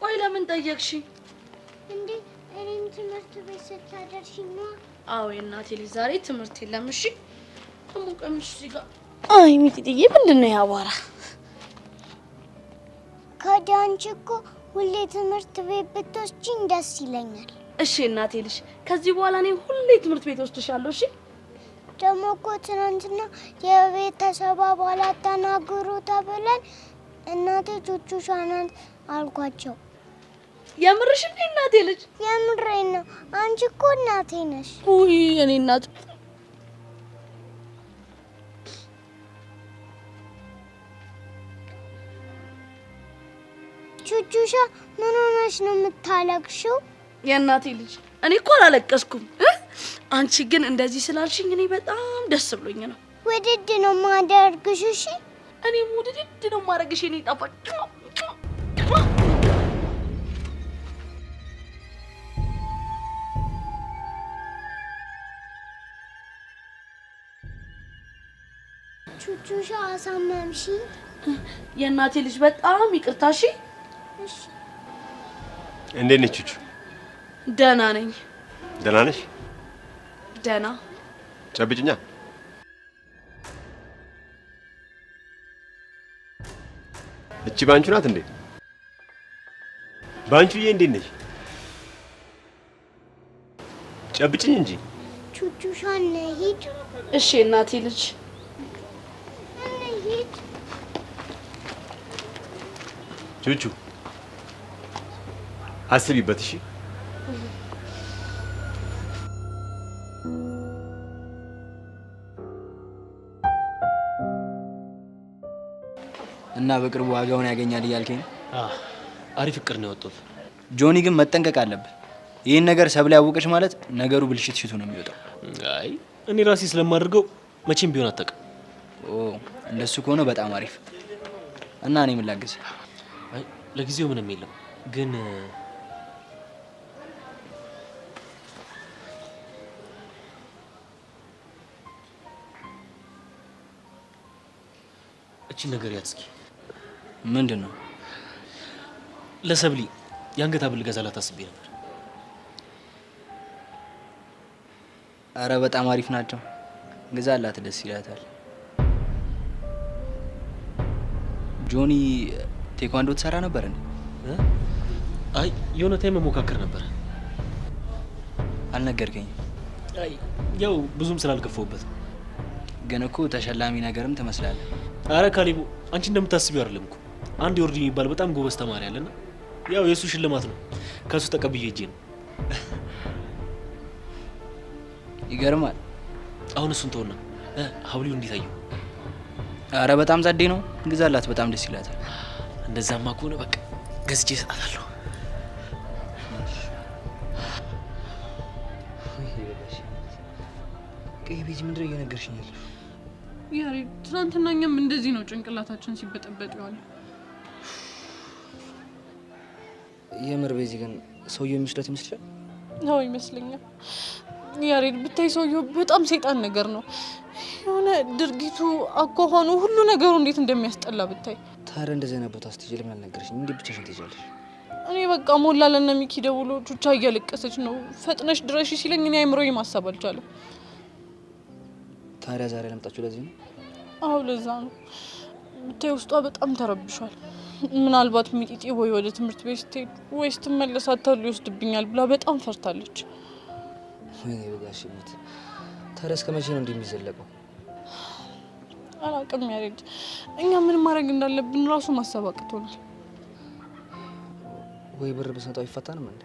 ቆይ ለምን ጠየቅሽ? እንዴ እኔም ትምህርት ቤት ስታደርሽኝ ነው? አዎ የእናቴ ልጅ ዛሬ ትምህርት የለም። እሺ ደግሞ ቀሚሱ እዚህ ጋር። አይ ሚጢጥዬ ምንድን ነው ያቧራ? ከዳንቺ እኮ ሁሌ ትምህርት ቤት ብትወስጂኝ ደስ ይለኛል። እሺ እናቴ ልጅ ከዚህ በኋላ እኔ ሁሌ ትምህርት ቤት ወስድሻለሁ። እሺ ደግሞ እኮ ትናንትና የቤተሰብ አባላት ተናግሩ ተብለን እናቴ ቹቹሻ ናት አልኳቸው። የምርሽ እንዴ እናቴ ልጅ? የምሬን ነው። አንቺ እኮ እናቴ ነሽ። ውይ እኔ እናት ቹቹሻ ምን ሆነሽ ነው የምታለቅሽው? የእናቴ ልጅ እኔ እኮ አላለቀስኩም። አንቺ ግን እንደዚህ ስላልሽኝ እኔ በጣም ደስ ብሎኝ ነው። ውድድ ነው ማደርግሽ። እሺ እኔም ውድድ ነው ማድረግሽ። እኔ ጣፋጭ ቹቹሻ አሳመምሽ። የእናቴ ልጅ በጣም ይቅርታ። እሺ እንዴት ነሽ ቹቹ? ደህና ነኝ። ደህና ነሽ? ደህና። ጨብጭኛ። እቺ ባንቹ ናት እንዴ? ባንቹዬ እንዴት ነሽ? ጨብጭኝ እንጂ። ቹቹሻ እንሂድ። እሺ እናቴ ልጅ እንሂድ። ቹቹ አስቢበት። እሺ እና በቅርቡ ዋጋውን ያገኛል እያልከኝ? አሪፍ እቅድ ነው ያወጣሁት። ጆኒ ግን መጠንቀቅ አለብህ። ይህን ነገር ሰብለ ያወቀች ማለት ነገሩ ብልሽት ሽቱ ነው የሚወጣው። አይ እኔ ራሴ ስለማደርገው መቼም ቢሆን አታውቅም። እንደሱ ከሆነ በጣም አሪፍ። እና እኔ ምን ላግዝ? አይ ለጊዜው ምንም የለም፣ ግን እቺ ነገር ያትስኪ ምንድን ነው? ለሰብሊ የአንገት ሐብል ልገዛላት አስቤ ነበር። አረ በጣም አሪፍ ናቸው። ግዛላት፣ ደስ ይላታል። ጆኒ ቴኳንዶ ትሰራ ነበር እንዴ? አይ የሆነ ታይም መሞካከር ነበር። አልነገርከኝም? አይ ያው ብዙም ስላልገፋሁበት። ግን እኮ ተሸላሚ ነገርም ትመስላለህ። አረ ካሊቡ አንቺ እንደምታስቢው አይደለም እኮ። አንድ ወርዲ የሚባል በጣም ጎበዝ ተማሪ አለና ያው የሱ ሽልማት ነው። ከሱ ተቀብዬ እጄ ነው። ይገርማል። አሁን እሱን ተውና ሐብሊው እንዴት አየው? አረ በጣም ጸዴ ነው። ግዛላት፣ በጣም ደስ ይላታል። እንደዛማ ከሆነ በቃ ገዝቼ እሰጣታለሁ። ቤቲ ምንድነው እየነገርሽኝ ያለሽ? ያሬድ ትናንትና እኛም እንደዚህ ነው ጭንቅላታችን ሲበጠበጥ ይዋል። የምር ቤዚ ግን ሰውየው የሚመስለት ይመስልሻል? ነው ይመስለኛል። ያሬድ ብታይ ሰውየው በጣም ሰይጣን ነገር ነው። የሆነ ድርጊቱ፣ አኳኋኑ፣ ሁሉ ነገሩ እንዴት እንደሚያስጠላ ብታይ። ታዲያ እንደዚህ አይነት ቦታ ስትሄጂ ለምን አልነገርሽኝ? እንዴት ብቻሽን ትሄጃለሽ? እኔ በቃ ሞላ ለነ ሚኪ ደውሎ ቹቻ እያለቀሰች ነው ፈጥነሽ ድረሽ ሲለኝ እኔ አይምሮዬ ማሰብ አልቻለም። ታዲያ ዛሬ ለምጣችሁ ለዚህ ነው? አዎ ለዛ ነው። ብታይ ውስጧ በጣም ተረብሿል። ምናልባት ሚጢጢ ወይ ወደ ትምህርት ቤት ስትሄድ ወይስ ትመለሳታል ሊወስድብኛል ብላ በጣም ፈርታለች። ወይኔ በጋሽ ሞት። ታዲያ እስከ መቼ ነው እንደሚዘለቀው? አላቅም ያሬድ። እኛ ምን ማድረግ እንዳለብን ራሱ ማሰብ አቅቶናል። ወይ ብር ብሰጠው አይፈታንም እንዴ?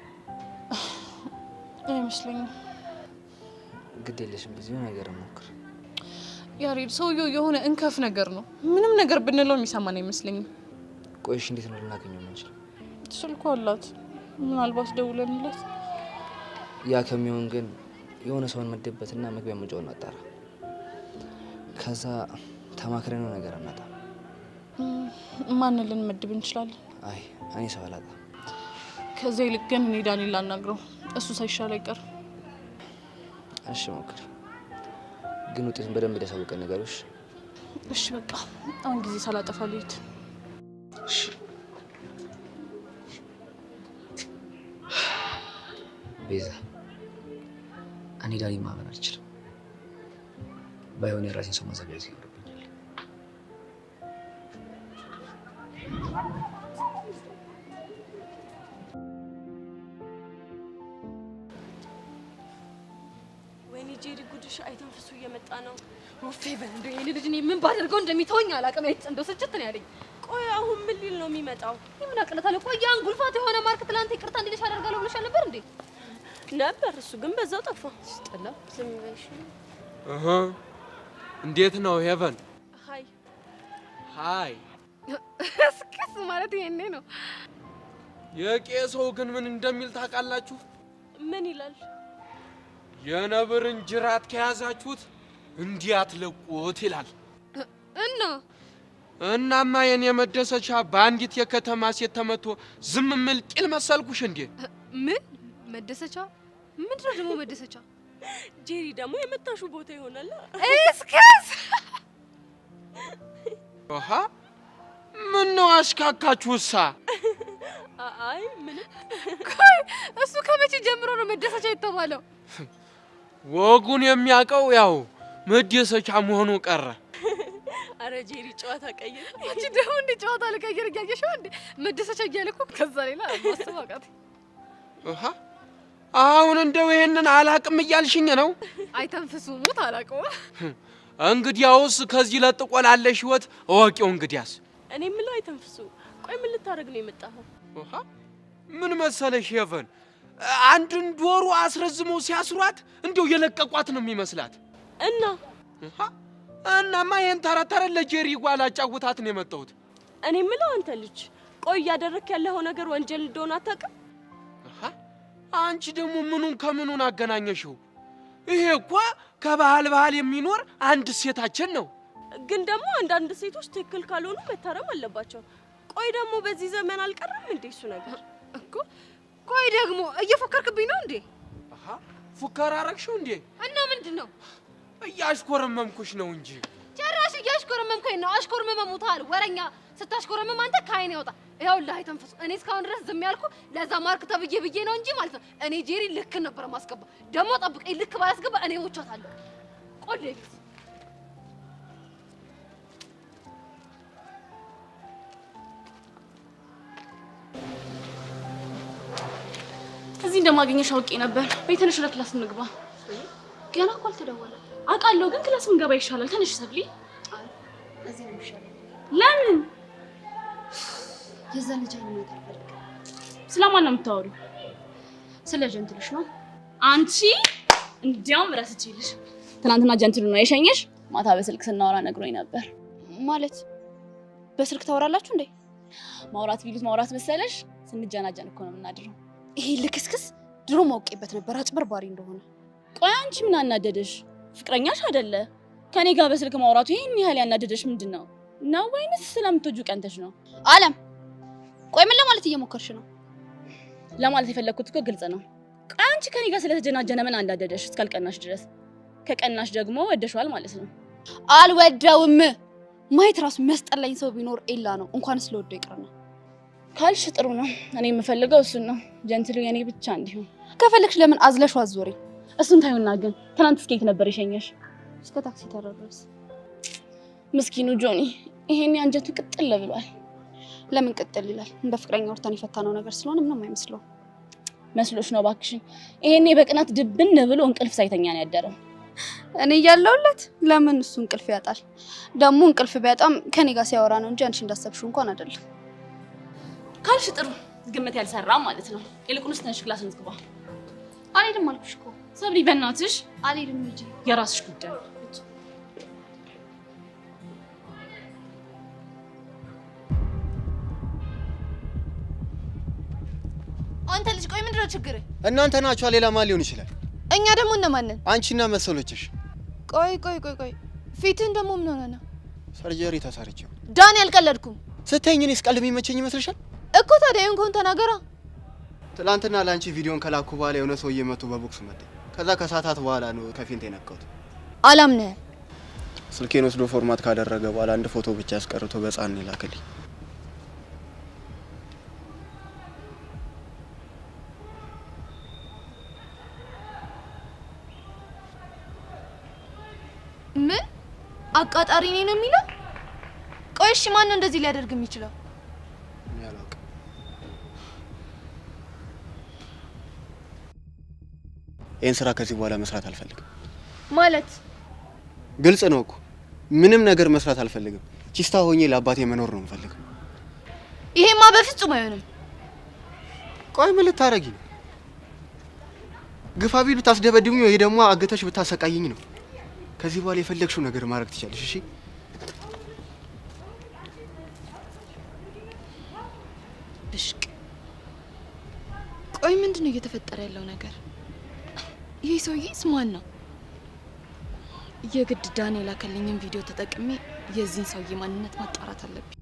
አይመስለኝም። ግድ የለሽም ብዙ ነገር ሞክር። ያሬድ ሰውየው የሆነ እንከፍ ነገር ነው። ምንም ነገር ብንለው የሚሰማን አይመስለኝም። ቆይሽ እንዴት ነው ልናገኘው የምንችለው? ስልኳ አላት። ምናልባት ደውለንለት። ያ ከሚሆን ግን የሆነ ሰውን መደበትና መግቢያ መውጫውን አጣራ። ከዛ ተማክረን ነው ነገር አናጣ። ማንን ልንመድብ እንችላለን? አይ እኔ ሰው አላጣ። ከዛ ይልቅ ግን እኔ ዳንኤል ላናግረው። እሱ ሳይሻል አይቀር። እሺ ሞክሪ፣ ግን ውጤቱን በደንብ ሊያሳውቀን ነገሮች። እሺ በቃ አሁን ጊዜ ሳላጠፋ ልሂድ። እሺ ቤዛ፣ እኔ ዳኒ ማመን አልችልም። ባይሆን የራሴን ሰው ማዘጋጀት ይኖርብኛል። ወይኔ ጄሪ ጉድሽ አይተንፍሱ እየመጣ ነው። ወፌ በእንዶ የኔ ልጅ እኔ ምን ባደርገው እንደሚተወኝ አላውቅም። እንደው ስጭት ነው ያለኝ። ቆይ አሁን ምን ሊል ነው የሚመጣው? ምን አቅለታለሁ? ቆይ ያን ጉልፋት የሆነ ማርክ ትላንት ይቅርታ እንዲልሽ አደርጋለሁ ብለሽ ነበር እንዴ? ነበር። እሱ ግን በዛው ጠፋ። ስጠላ ዝም በይሽ። እንዴት ነው ሄቨን? ሃይ ሃይ። እስከስ ማለት ይሄኔ ነው። የቄሰው ግን ምን እንደሚል ታውቃላችሁ? ምን ይላል? የነብርን ጅራት ከያዛችሁት እንዲያትለቁት ይላል። እናማ የኔ መደሰቻ በአንዲት የከተማ ሴት ተመቶ ዝም ምል ቂል መሰልኩሽ እንዴ? ምን መደሰቻ? ምንድነው ደግሞ መደሰቻ? ጄሪ ደግሞ የመታሹ ቦታ ይሆናል። እስከስ አሃ ምን ነው አሽካካችሁሳ? አይ ምን ቆይ እሱ ከመቼ ጀምሮ ነው መደሰቻ የተባለው? ወጉን የሚያውቀው ያው መደሰቻ መሆኑ ቀረ። አረ ጄሪ ጨዋታ ቀይር። አንቺ ደግሞ እንደ ጨዋታ ልቀይር እያየሽው እንዴ? መደሰቻ እያልኩ ከዛ ሌላ ማስተዋቃት። አሃ አሁን እንደው ይሄንን አላቅም እያልሽኝ ነው? አይተንፍሱ ሙት አላቀው። እንግዲያውስ ከዚህ ለጥቆ ላለሽ ህይወት እወቂው። እንግዲያስ እኔ ምለው አይተንፍሱ። ቆይ ምን ልታረግ ነው የመጣኸው? አሃ ምን መሰለሽ ሄቨን፣ አንድን ዶሮ አስረዝመው ሲያስሯት እንደው የለቀቋት ነው የሚመስላት። እናማ ይሄን ተረተረ ለጄሪ ጓላ ጫውታት ነው የመጣሁት። እኔ ምለው አንተ ልጅ ቆይ እያደረክ ያለው ነገር ወንጀል እንደሆነ አታውቅም? አንቺ ደግሞ ምኑን ከምኑን አገናኘሽው? ይሄ እኮ ከባህል የሚኖር አንድ ሴታችን ነው። ግን ደግሞ አንዳንድ ሴቶች ትክክል ካልሆኑ መታረም አለባቸው። ቆይ ደግሞ በዚህ ዘመን አልቀረም እንዴ እሱ ነገር እኮ። ቆይ ደግሞ እየፎከርክብኝ ነው እንዴ? ፉከራ አረግሽው እንዴ? እና ምንድነው? እያሽኮረመምኩሽ ነው እንጂ። ጭራሽ እያሽኮረመምከኝ ነው። አሽኮርመመሙታል ወረኛ። ስታሽኮረመም አንተ ካይን ያውጣ። ይኸውልህ አይተንፈሱ። እኔ እስካሁን ድረስ ዝም ያልኩ ለዛ ማርክ ተብዬ ነው እንጂ ማለት ነው። እኔ ጄሪ ልክ ነበር ማስገባ። ደግሞ ጠብቀኝ፣ ልክ ባያስገባ እኔ ሞቻታለሁ። ቆሌት እዚህ እንደማገኘሽ አውቄ ነበር። ቤተነሽ ለክላስ እንግባ። ገና እኮ አልተደወለም። አውቃለሁ፣ ግን ክላስ እንገባ ይሻላል። ተነሽ ሰብሊ። እዚህ ነው ይሻላል። ለምን? የዛ ልጅ አይነት አልፈልግ። ስለማን ነው የምታወሪው? ስለ ጀንትልሽ ነው። አንቺ እንዲያውም ረስቼልሽ። ትናንትና ጀንትሉ ነው የሸኘሽ። ማታ በስልክ ስናወራ ነግሮኝ ነበር። ማለት በስልክ ታወራላችሁ እንዴ? ማውራት ቢሉት ማውራት መሰለሽ? ስንጀናጀን እኮ ነው የምናድረው። ይሄ ልክስክስ ድሮ ማውቄበት ነበር አጭበርባሪ እንደሆነ። ቆይ አንቺ ምን አናደደሽ? ፍቅረኛሽ አይደለ? ከኔ ጋር በስልክ ማውራቱ ይሄን ያህል ያናደደሽ ምንድነው? ነው ወይንስ ስለምትወጁ ቀንተሽ ነው? አለም ቆይ ምን ለማለት እየሞከርሽ ነው? ለማለት የፈለኩት እኮ ግልጽ ነው። ቆይ አንቺ ከኔ ጋር ስለተጀናጀነ ምን አናደደሽ እስካልቀናሽ ድረስ? ከቀናሽ ደግሞ ወደሽዋል ማለት ነው። አልወደውም። ማየት ራሱ የሚያስጠላኝ ሰው ቢኖር ኤላ ነው። እንኳን ስለወደው ይቅርና ካልሽ ጥሩ ነው። እኔ የምፈልገው እሱን ነው። ጀንትሉ የኔ ብቻ እንዲሆን ከፈለግሽ ለምን አዝለሽ አዞሪ። እሱን ታዩና ግን ትናንት እስከ የት ነበር የሸኘሽ? እስከ ታክሲ ተራ ድረስ። ምስኪኑ ጆኒ ይሄን አንጀቱ ቅጥል ብሏል። ለምን ቅጥል ይላል? እንደ ፍቅረኛ ወርታን የፈታነው ነገር ስለሆነ ምንም አይመስለው። መስሎሽ ነው ባክሽን። ይሄኔ በቅናት ድብን ብሎ እንቅልፍ ሳይተኛ ነው ያደረው። እኔ እያለሁለት ለምን እሱ እንቅልፍ ያጣል? ደግሞ እንቅልፍ ቢያጣም ከኔ ጋር ሲያወራ ነው እንጂ አንቺ እንዳሰብሽው እንኳን አይደለም። ካልሽ ጥሩ ግምት ያልሰራ ማለት ነው። ይልቁንስ ትንሽ ክላስ እንግባ። አልሄድም አልኩሽ እኮ ሰብሪ፣ በእናትሽ አልሄድም እንጂ የራስሽ ጉዳይ። አንተ ልጅ ቆይ፣ ምንድነው ችግር? እናንተ ናችሁ፣ ሌላ ማን ሊሆን ይችላል? እኛ ደግሞ እነማን ነን? አንቺና መሰሎችሽ። ቆይ ፊትህን ደግሞ ምን ሆነ ነው? ሰርጀሪ ተሰርቼው። ዳን ያልቀለድኩም ስትይኝ እኔስ ቀልድ የሚመቸኝ ይመስልሻል? እኮ ታዲያ እንኳን ተናገራ። ትላንትና ላንቺ ቪዲዮን ከላኩ በኋላ የሆነ ሰውዬ መቶ በቦክስ መጣ። ከዛ ከሰዓታት በኋላ ነው ከፊንት የነካሁት። አላምነህ። ስልኬን ወስዶ ፎርማት ካደረገ በኋላ አንድ ፎቶ ብቻ አስቀርቶ በጻን ይላክልኝ። ምን አቃጣሪ ነኝ ነው የሚለው? ቆይ እሺ ማን ነው እንደዚህ ሊያደርግ የሚችለው? ይህን ስራ ከዚህ በኋላ መስራት አልፈልግም። ማለት ግልጽ ነው እኮ ምንም ነገር መስራት አልፈልግም። ቺስታ ሆኜ ለአባቴ መኖር ነው የምፈልገው። ይሄማ በፍጹም አይሆንም። ቆይ ምን ልታረጊ ነው? ግፋ ቢል ብታስደበድቡኝ ወይ ደግሞ አገተሽ ብታሰቃይኝ ነው። ከዚህ በኋላ የፈለግሽው ነገር ማድረግ ትችላለሽ። እሺ ብሽቅ። ቆይ ምንድነው እየተፈጠረ ያለው ነገር? ይሄ ሰውዬስ ማን ነው? የግድ ዳንኤል አከልኝን ቪዲዮ ተጠቅሜ የዚህን ሰውዬ ማንነት ማጣራት አለብኝ።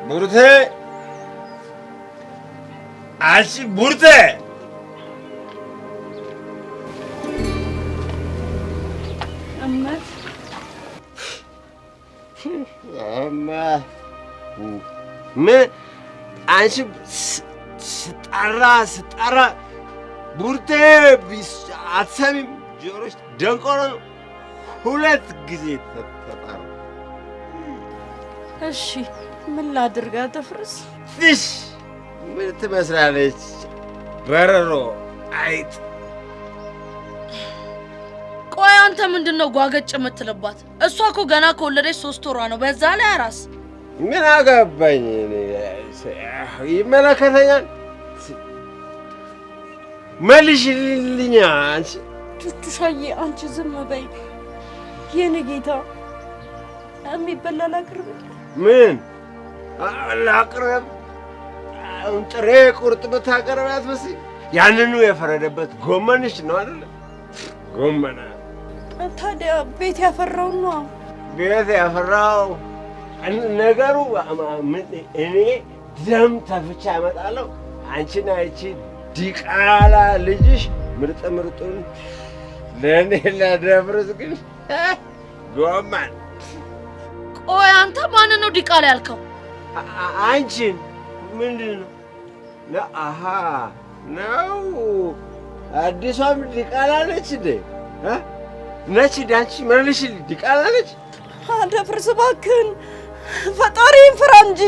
ቡርቴ አንቺ ቡርቴ ምን አንቺ ስጠራ ቡርቴ አትሰሚም? ጆሮሽ ደንቆሮ ነው። ሁለት ጊዜ ተጣራ። እሺ ምን ላድርግ? አትፍርስ። ፊሽ ምን ትመስላለች? በረሮ አይጥ። ቆይ አንተ ምንድነው ጓገጭ የምትልባት? እሷ እኮ ገና ከወለደች 3 ወሯ ነው። በዛ ላይ አራስ። ምን አገባኝ? ይመለከተኛል። መልሽልኛ አንቺ ቹቹሻዬ፣ አንቺ ዝም በይ። የኔ ጌታ የሚበላ ላቅርብ? ምን ላቅርብ? ጥሬ ቁርጥ ብታቀርቢያት መሰለኝ። ያንኑ የፈረደበት ጎመንሽ ነው አይደለ? ጎመና ታዲያ ቤት ያፈራው ነው። ቤት ያፈራው ነገሩ። እኔ ደም ተፍቻ እመጣለሁ። አንቺና ይቺ ዲቃላ ልጅሽ ምርጥ ምርጡን ለእኔ ላደፍርስ ግን ጎመን። ቆይ አንተ ማንን ነው ዲቃላ ያልከው? አንቺን። ምንድን ነው? አሃ ነው አዲሷም ዲቃላ ነች እንዴ? ነች ዳንቺ መልሽ ዲቃላ ነች። አደፍርስ እባክህን፣ ፈጣሪን ፍራ እንጂ።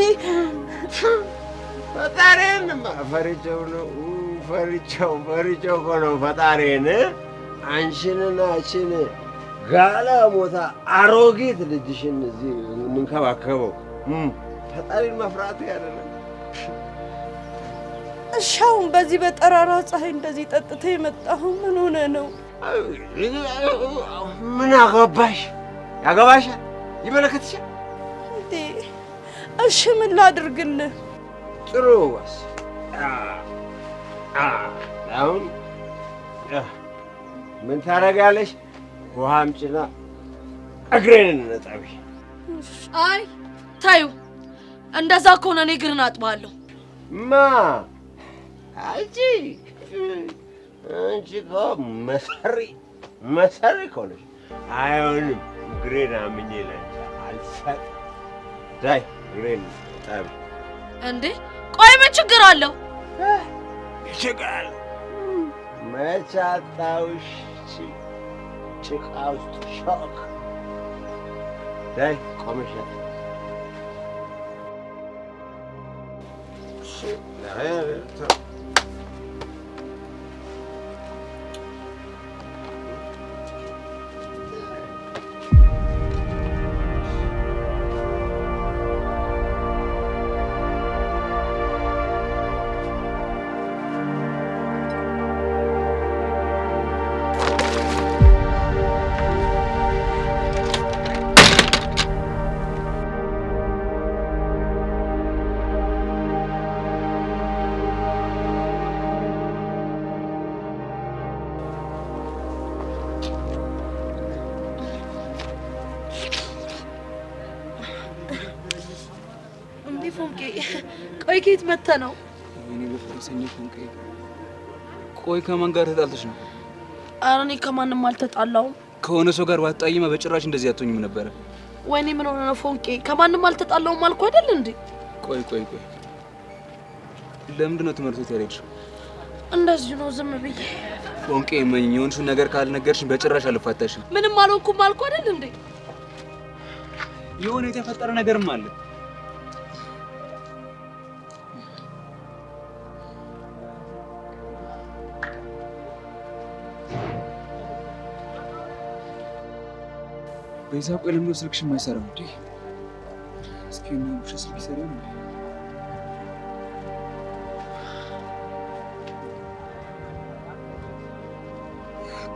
ፈጣሪን ፈሪቸው ነው ፈሪቸው እኮ ነው ፈጣሪን። አንቺንና አንቺን ጋላ ሞታ አሮጊት ልጅሽን እዚህ የምንከባከበው ፈጣሪን መፍራት አይደለም። እሺ አሁን በዚህ በጠራራ ፀሐይ እንደዚህ ጠጥተህ የመጣኸው ምን ሆነ ነው? ምን አገባሽ? ያገባሻል? ይመለከትሻል እንዴ? እሺ ምን ላድርግልህ? ጥሩ ዋስ አሁን ምን ታደርጊያለሽ? ውሃ አምጪና እግሬን እንጠቢ። አይ ታዩ፣ እንደዛ ከሆነ እኔ እግርን አጥባለሁ። ማ አንቺ እኮ መሰሪ እኮ ነሽ። አይሆንም፣ እግሬን አምኜ ለአንቺ አልሰጥም። ዳይ እግሬን ጠቢ። እንዴ ቆይ ምን ችግር አለው? ችግር አለው። መች አጣሁሽ ጭቃ ውስጥ ሾክ። ዳይ ቆመሽ ፎንቄ ቆይ ከየት መጥተህ ነው? እኔ በፈረሰኝ ፎንቄ ቆይ ከማን ጋር ተጣልተሽ ነው? ኧረ እኔ ከማንም አልተጣላሁም። ከሆነ ሰው ጋር ባጣይማ በጭራሽ እንደዚህ አትሆኝም ነበረ። ወይኔ ምን ሆነ ነው ፎንቄ? ከማንም አልተጣላሁም አልኩ አይደል እንዴ? ቆይ ለምንድን ነው ትምህርት ቤት ያልሄድሽው? እንደዚህ ነው ዝም ብዬ። ፎንቄ ምን የሆንሽውን ነገር ካልነገርሽኝ በጭራሽ አልፋታሽም። ምንም አልሆንኩም አልኩ አይደል እንዴ? የሆነ የተፈጠረ ነገርም አለ። ቤዛ ቆይ ለምን ስልክሽ የማይሰራው እንዴ? እስኪ ነው ስልክ ይሰራል እንዴ?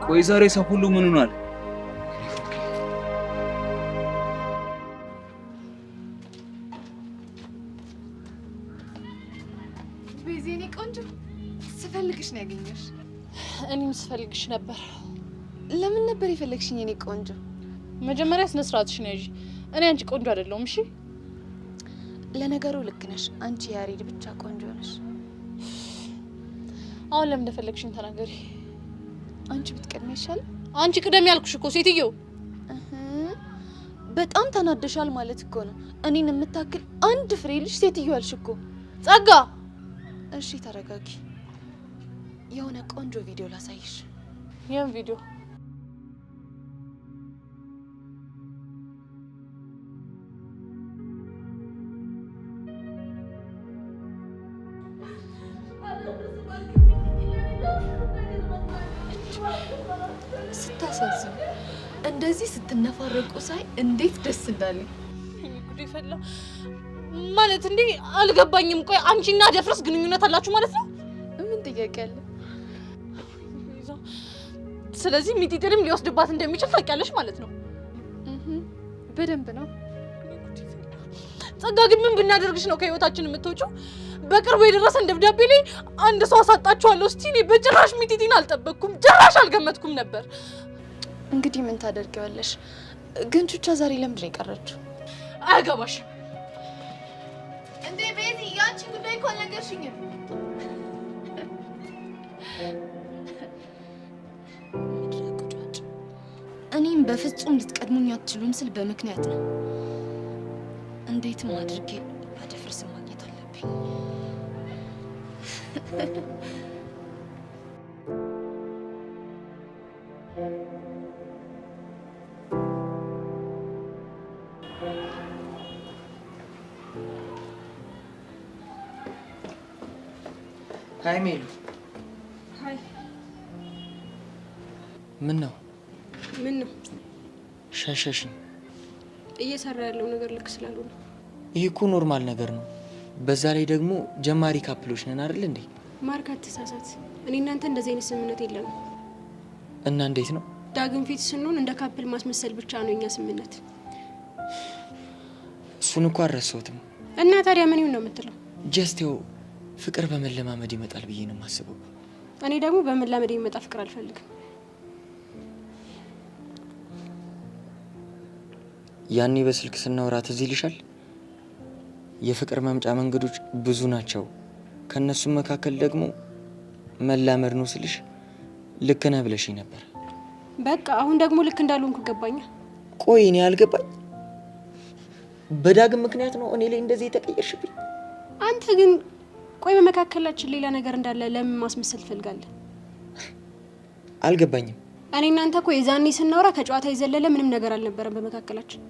ቆይ ዛሬ ሰው ሁሉ ምን ሆኗል? ቤዜኔ ቆንጆ ስፈልግሽ ነው ያገኘሽ። እኔም ስፈልግሽ ነበር። ለምን ነበር የፈለግሽኝ የኔ ቆንጆ? መጀመሪያ ስነ ስርዓትሽን ያዢ። እኔ አንቺ ቆንጆ አይደለሁም። እሺ ለነገሩ ልክ ነሽ። አንቺ ያሬድ ብቻ ቆንጆ ነሽ። አሁን ለምን እንደፈለግሽኝ ተናገሪ። አንቺ ብትቀድሚ ይሻላል። አንቺ ቅደም ያልኩሽ እኮ ሴትዮ። በጣም ተናደሻል ማለት እኮ ነው። እኔን የምታክል አንድ ፍሬ ልጅ ሴትዮ አልሽ እኮ። ጸጋ እሺ ተረጋጊ። የሆነ ቆንጆ ቪዲዮ ላሳይሽ። የምን ቪዲዮ? ስታሳዝኑ እንደዚህ ስትነፋረቁ ሳይ እንዴት ደስ እንዳለኝ። ጉድ ይፈላ ማለት እንዴ? አልገባኝም። ቆይ አንቺና ደፍረስ ግንኙነት አላችሁ ማለት ነው? ምን ጥያቄ አለ? ስለዚህ ሚጢጥንም ሊወስድባት እንደሚችል ታውቂያለሽ ማለት ነው? በደንብ ነው። ጸጋ ግን ምን ብናደርግሽ ነው ከህይወታችን የምትወጪው? በቅርቡ የደረሰን ደብዳቤ ላይ አንድ ሰው አሳጣችኋለሁ። እስቲ እኔ በጭራሽ ሚጢጢን አልጠበቅኩም፣ ጭራሽ አልገመትኩም ነበር። እንግዲህ ምን ታደርጊዋለሽ? ግን ቹቻ ዛሬ ለምንድን ነው የቀረችው? አያገባሽም እንዴ ቤቲ፣ ያንቺ ጉዳይ እኮ አልነገርሽኝም። እኔም በፍጹም ልትቀድሙኝ አትችሉም ስል በምክንያት ነው። እንዴትም አድርጌ አደፍርስ ማግኘት አለብኝ። ሃይ ሜሉ። ሃይ። ምን ነው ምን ነው ሸሸሽኝ? እየሰራ ያለው ነገር ልክ ስላልሆነ። ይሄ እኮ ኖርማል ነገር ነው። በዛ ላይ ደግሞ ጀማሪ ካፕሎች ነን አይደል እንዴ? ማርክ አትሳሳት። እኔ እናንተ እንደዚህ አይነት ስምምነት የለንም። እና እንዴት ነው? ዳግም ፊት ስንሆን እንደ ካፕል ማስመሰል ብቻ ነው የኛ ስምምነት። እሱን እኮ አልረሳሁትም። እና ታዲያ ምን ይሁን ነው የምትለው? ጀስት ያው ፍቅር በመለማመድ ይመጣል ብዬ ነው የማስበው። እኔ ደግሞ በመላመድ የሚመጣ ፍቅር አልፈልግም። ያኔ በስልክ ስናወራ ትዝ ይልሻል? የፍቅር መምጫ መንገዶች ብዙ ናቸው፣ ከነሱም መካከል ደግሞ መላመድ ነው ስልሽ ልክ ነህ ብለሽኝ ነበር። በቃ አሁን ደግሞ ልክ እንዳልሆንኩ ገባኛ። ቆይ እኔ አልገባኝ። በዳግም ምክንያት ነው እኔ ላይ እንደዚህ የተቀየርሽብኝ? አንተ ግን ቆይ በመካከላችን ሌላ ነገር እንዳለ ለምን ማስመሰል ትፈልጋለህ? አልገባኝም። እኔ እናንተ እኮ የዛኔ ስናወራ ከጨዋታ የዘለለ ምንም ነገር አልነበረም በመካከላችን።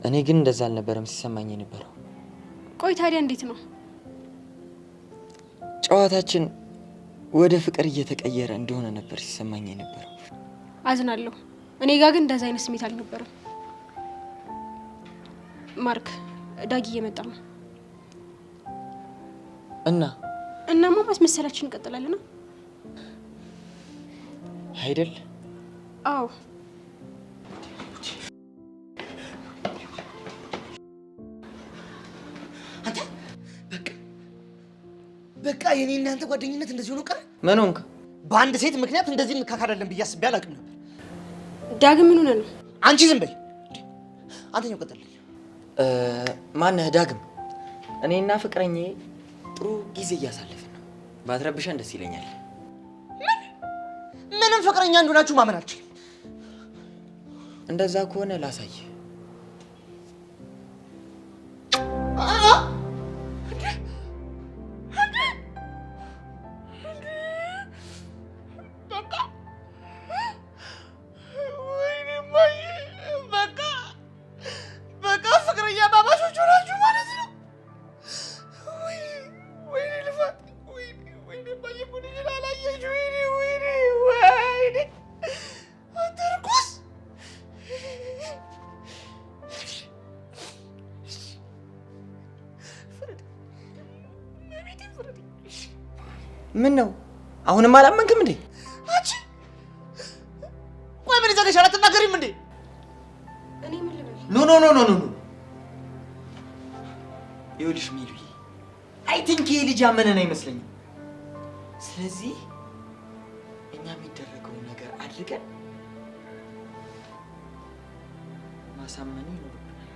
እኔ ግን እንደዛ አልነበረም ሲሰማኝ የነበረው። ቆይ ታዲያ እንዴት ነው? ጨዋታችን ወደ ፍቅር እየተቀየረ እንደሆነ ነበር ሲሰማኝ የነበረው። አዝናለሁ። እኔ ጋር ግን እንደዛ አይነት ስሜት አልነበረም። ማርክ ዳጊ እየመጣ ነው። እናማ ማስመሰላችን እንቀጥላለን አይደል? አዎ። አንተ በቃ የኔ እናንተ ጓደኝነት እንደዚህ ሆኖ ቀረ። ምን ሆንክ? በአንድ ሴት ምክንያት እንደዚህ እንካካዳለን ብዬ አስቤ አላውቅም ነበር። ዳግም ምን ሆነ ነው? አንቺ ዝም በይ። አንተኛው ቀጥልልኝ። ማነህ? ዳግም። እኔና ፍቅረኛዬ ጥሩ ጊዜ እያሳለፍን ነው። ባትረብሸን ደስ ይለኛል። ምንም ፍቅረኛ እንደሆናችሁ ማመን አልችልም። እንደዛ ከሆነ ላሳይ። በቃ ፍቅረኛ ባባሾች ሆናችሁ ማለት ነው። ወይኔ ልፋት፣ ወይኔ ባየኩን ይላላየች፣ ወይኔ አንተ ርኩስ። ምን ነው አሁንም አላመንክም እንዴ? አንቺ ቆይ ምን ይዘገሻል? አትናገሪም እንዴ? እኔ ምን ልበል? ኖ ይኸውልሽ ሜሪ፣ አይ ቲንክ ይሄ ልጅ ያመነን አይመስለኝም። ስለዚህ እኛ የሚደረገውን ነገር አድርገን ማሳመን ይኖርብናል።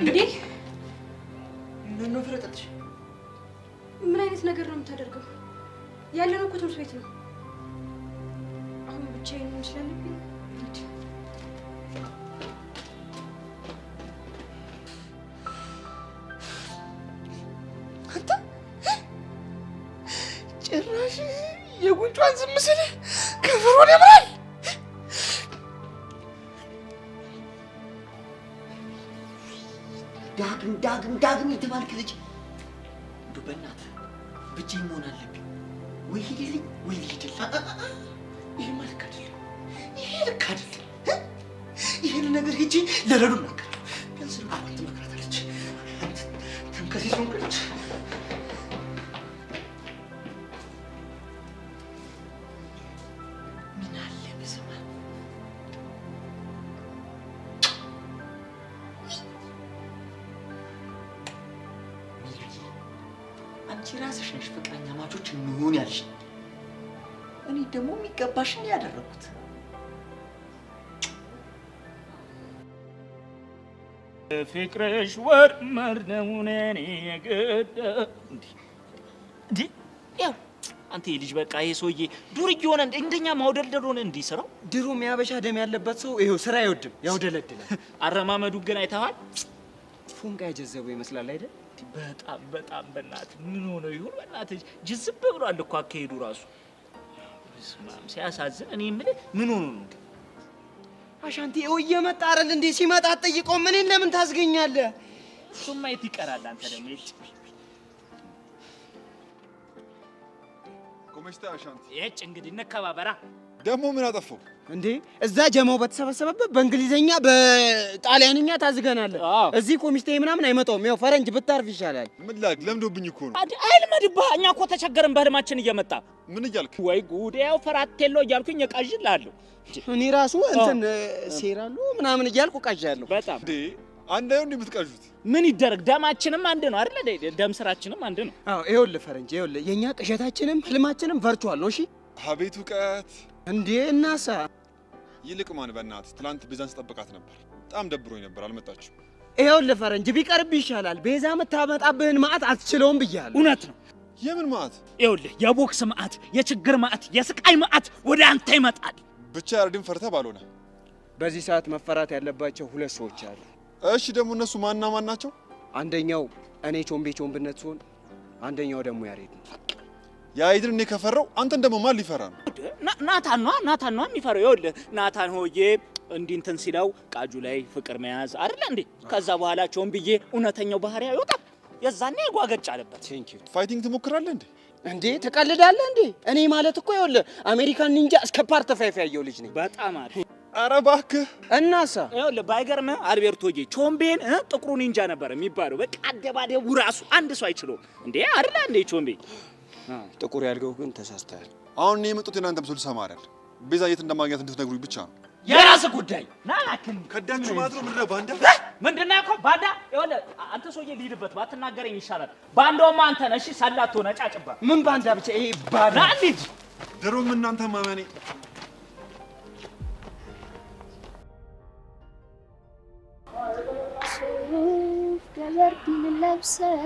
እንዴ ምን ፍረጠጥሽ? ምን አይነት ነገር ነው የምታደርገው? ያለነው እኮ ትምህርት ቤት ነው። አሁን ብቻዬን መሆን ስላለብኝ ጭራሽ የጉንጯን ዝም ስል ከንፈሯን ያምራል። ዳግም የተባልክ ልጅ እንደው በእናትህ ብቻዬን መሆን አለብኝ። ወይ ሂድልኝ ወይ ልሂድልህ። ይሄማ ልክ አይደለም። ይሄ ልክ አይደለም። ይሄን ነገር ሂጂ ለረዱ እናገራለሁ። ቢያንስ አባት ትመክራታለች። ተንከሲስ ሆንክልች። ምን አለ በስመ አብ አንቺ ራስሽ ነሽ ፍቅረኛ ማቾች እንሁን ያልሽ። እኔ ደግሞ የሚገባሽን ያደረኩት። ፍቅርሽ ወርመር ነው እኔ የገደ እንዴ ያው አንተ ልጅ በቃ ይሄ ሰውዬ ዱርዬ ሆነ እንደኛ ማውደልደል ሆነ እንዴ ስራው። ድሮም ያበሻ ደም ያለበት ሰው ይሄው ስራ አይወድም፣ ያውደለድላል። አረማመዱ ግን አይተዋል። ፉንጋ የጀዘበው ይመስላል አይደል? በጣም በእናትህ ምን ሆነ ይሁን በእናትህ ጅዝብ ብሏል እኮ አካሄዱ ራሱ። ስማም ሲያሳዝን። እኔ የምልህ ምን ሆኖ ነው ግን? አሻንቲ ይኸው እየመጣ አይደል እንዴ? ሲመጣ አትጠይቀውም? እኔን ለምን ታዝገኛለህ? እሱማ የት ይቀራል። አንተ ደግሞ ኮመሽታ አሻንት የጭ እንግዲህ እንከባበራ። ደግሞ ምን አጠፋው እንዴ? እዛ ጀማው በተሰበሰበበት በእንግሊዘኛ በጣሊያንኛ ታዝገናለህ። እዚህ ኮሚስቴ ምናምን አይመጣውም። ያው ፈረንጅ ብታርፍ ይሻላል። ምን ላክ ለምዶብኝ እኮ ነው። አይልመድብህ። እኛ እኮ ተቸገርን በህልማችን እየመጣ ምን እያልክ? ወይ ጉድ! ያው ፈራቴሎ እያልኩኝ እቃዥልሃለሁ። እኔ ራሱ እንትን ሴራሉ ምናምን እያልኩ እቃዣለሁ። በጣም እንዴ አንድ አይሆን እንደምትቃዡት ምን ይደረግ? ደማችንም አንድ ነው አይደል? ደም ስራችንም አንድ ነው። አዎ ይኸውልህ ፈረንጅ፣ ይኸውልህ የኛ ቅዠታችንም ህልማችንም ቨርቹዋል ነው። እሺ አቤት እውቀት እንዴ! እናሳ ይልቅ ማን በእናትህ ትላንት ቤዛን ስጠብቃት ነበር። በጣም ደብሮኝ ነበር፣ አልመጣችም። ይኸውልህ ፈረንጅ ቢቀርብ ይሻላል። ቤዛ የምታመጣብህን መዓት አትችለውም ብያለሁ። እውነት ነው። የምን መዓት? ይኸውልህ የቦክስ መዓት፣ የችግር መዓት፣ የስቃይ መዓት ወደ አንተ ይመጣል። ብቻ ያርድን ፈርተህ ባልሆነ። በዚህ ሰዓት መፈራት ያለባቸው ሁለት ሰዎች አሉ። እሺ ደግሞ እነሱ ማንና ማን ናቸው? አንደኛው እኔ ቾምቤ ሲሆን አንደኛው ደግሞ ያሬድ ነው። ያሬድን እኔ ከፈራው አንተን ደግሞ ማን ሊፈራ ነው? ናታን ነው የሚፈራው። ይኸውልህ ናታን ሆዬ እንዲህ እንትን ሲለው ቃጁ ላይ ፍቅር መያዝ አይደለ እንዴ? ከዛ በኋላ ቾምብዬ እውነተኛው ባህሪያ ይወጣል። የዛኔ ጓገጭ አለበት። ፋይቲንግ ትሞክራለህ እንዴ? እንዴ ትቀልዳለህ እንዴ? እኔ ማለት እኮ ይኸውልህ አሜሪካን ኒንጃ እስከ ፓርት 5 ያየው ልጅ ነኝ። በጣም አሪፍ። ኧረ እባክህ እናሳ ይኸውልህ ባይገርምህ አልቤርቶዬ ቾምቤን ጥቁሩ ኒንጃ ነበር የሚባለው። በቃ አደባደቡ ራሱ አንድ ሰው አይችለውም እንዴ? አይደለ እንዴ ቾምቤ? ጥቁር ያልከው ግን ተሳስተሃል። አሁን እኔ የመጡት የእናንተ ምስል ሰማ አይደል? ቤዛ የት እንደማግኘት እንድትነግሩኝ ብቻ ነው። የራስህ ጉዳይ። ናላክን ከዳችሁ ማለት ነው። ምንድነው ባንዳ? ምንድነው እኮ ባንዳ? ይኸውልህ አንተ ሰውዬ ልሂድበት፣ ባትናገረኝ ይሻላል። ባንዳውማ አንተ ነህ። እሺ ሰላቶ ነጫጭባ። ምን ባንዳ ብቻ ይሄ ባንዳ። ና ልጅ ድሮም እናንተ ማመኔ ገበርዲን ለብሰህ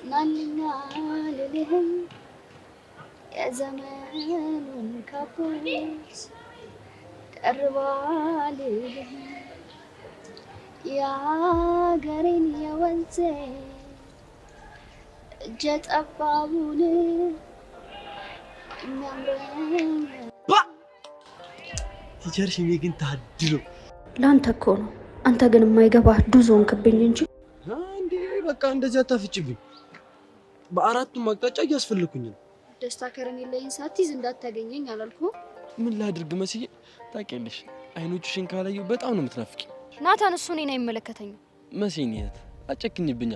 ናልኛ ልልህም የዘመኑን ካቦት ቀርባ ልልህም የአገሬን የወንዜ እጀ ጠባቡን የሚያምረኝ ቲቸር ሽሜ ግን ታድሎ ለአንተ እኮ ነው። አንተ ግን የማይገባህ ዱዞን ክብኝ እንጂ እንዴ በቃ እንደዚህ አታፍጭብኝ። በአራቱም አቅጣጫ እያስፈልኩኝ ነው። ደስታ ከረሜላዬን ሳትይዝ እንዳታገኘኝ አላልኩህ? ምን ላድርግ መስዬ? ታውቂያለሽ አይኖችሽን ካላየሁ በጣም ነው የምትናፍቂ። ናታን እሱ እኔን አይመለከተኝም። መሲኒየት አጨክኝብኛ።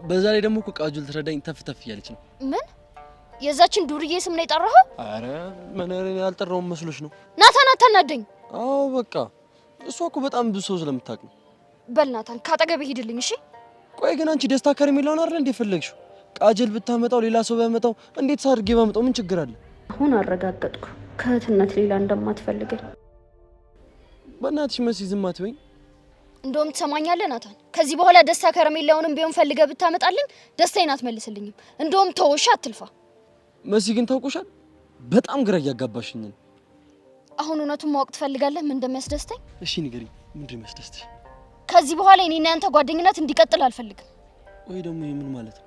በዛ ላይ ደግሞ እኮ ቃጁል ትረዳኝ ተፍ ተፍ እያለች ነው። ምን የዛችን ዱርዬ ስም ነው የጠራኸው? አረ መነሬ ያልጠራውም መስሎሽ ነው? ናታን አታናደኝ። አዎ በቃ እሷ እኮ በጣም ብዙ ሰው ስለምታውቅ ነው። በል ናታን ካጠገቤ ሂድልኝ እሺ? ቆይ ግን አንቺ ደስታ ከረሜላውን አይደል እንዴ ፈለግሽው? ቃጀል ብታመጣው ሌላ ሰው ቢያመጣው እንዴት ሳድርጌ ባመጣው ምን ችግር አለ? አሁን አረጋገጥኩ ከእህትነት ሌላ እንደማትፈልገኝ። በእናትሽ መሲ ዝም አትበይኝ። እንደውም ትሰማኛለህ ናታን፣ ከዚህ በኋላ ደስታ ከረሜላውንም ቢሆን ፈልገህ ብታመጣልኝ ደስታዬን አትመልስልኝም። እንደውም ተወሽ አትልፋ። መሲ ግን ታውቁሻል፣ በጣም ግራ እያጋባሽኝ ነው። አሁን እውነቱን ማወቅ ትፈልጋለህ ምን እንደሚያስደስተኝ? እሺ ንገሪኝ፣ ምንድን ነው የሚያስደስትሽ? ከዚህ በኋላ እኔና ያንተ ጓደኝነት እንዲቀጥል አልፈልግም። ወይ ደግሞ ምን ማለት ነው?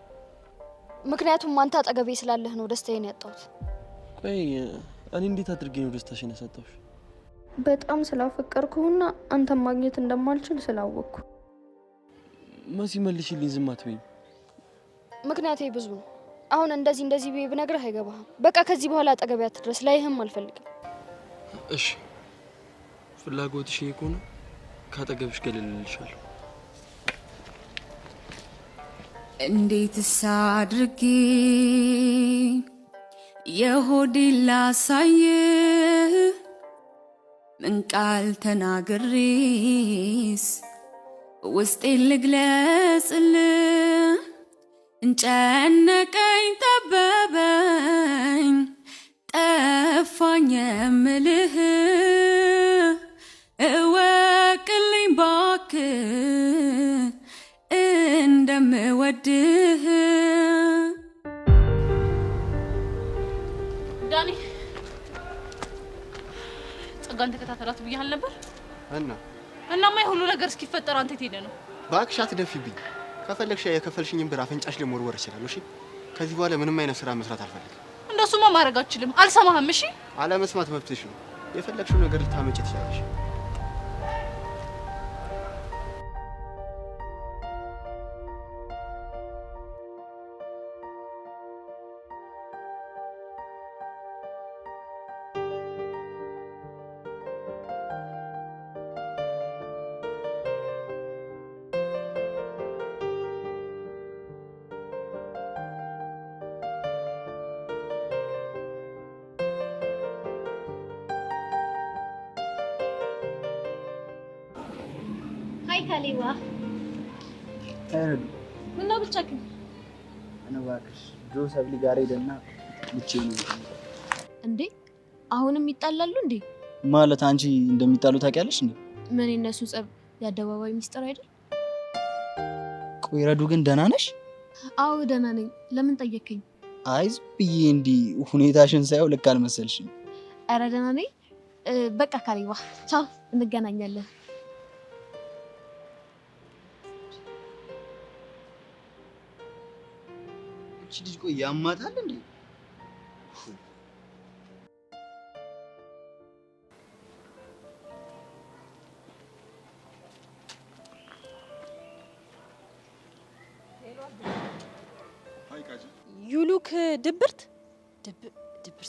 ምክንያቱም አንተ አጠገቤ ስላለህ ነው ደስታዬን ያጣሁት። ቆይ እኔ እንዴት አድርጌ ነው ደስታሽን ያሳጣሁሽ? በጣም ስላፈቀርኩህና አንተን ማግኘት እንደማልችል ስላወቅኩ። መሲ መልሽልኝ፣ ዝም አትበይኝ። ምክንያቴ ብዙ ነው። አሁን እንደዚህ ብዬ ብነግርህ አይገባህም። በቃ ከዚህ በኋላ አጠገቤ አትድረስ፣ ላይህም አልፈልግም። እሺ ፍላጎትሽ ከሆነ ካጠገብሽ ገለልልሻለሁ። እንዴትስ አድርጌ የሆዴን ላሳይህ? ምን ቃል ተናግሬስ ውስጤን ልግለጽልህ? ጨነቀኝ ጠበበኝ ጠፋኝ የምልህ እወቅልኝ ባክህ እንደምወድህ። ዳኒ ጸጋን ተከታተላት ብያለሁ ነበር እናማ የሁሉ ነገር እስኪፈጠር አንተ ትሄደ ነው። እባክሽ አትደፊብኝ። ከፈለግሽ የከፈልሽኝን ብር አፍንጫሽ ለመወርወር እችላለሁ። እሺ ከዚህ በኋላ ምንም አይነት ስራ መስራት አልፈልግም። እንደሱማ ማድረግ አልችልም። አልሰማህም? እሺ አለመስማት መብትሽ ነው። የፈለግሽው ነገር ልታመጪ ትችላለሽ። አይ ካሌባ ምን ነው ብቻ ግን እባክሽ ጆ ሰብሊ ጋር ሄደና ብቻዬን ነው እንዴ? አሁንም ይጣላሉ እንዴ? ማለት አንቺ እንደሚጣሉ ታውቂያለሽ እንዴ? ምን እነሱ ጸብ የአደባባይ ሚስጥር አይደል? ቆይ ረዱ ግን ደህና ነሽ? አዎ ደህና ነኝ። ለምን ጠየከኝ? አይ ዝም ብዬ እንዲህ ሁኔታሽን ሳይው ልክ አልመሰልሽም። ኧረ ደህና ነኝ። በቃ ካሌባ ቻው፣ እንገናኛለን። እቺ ልጅ ቆይ ያማታል እንዴ? ዩሉክ ድብርት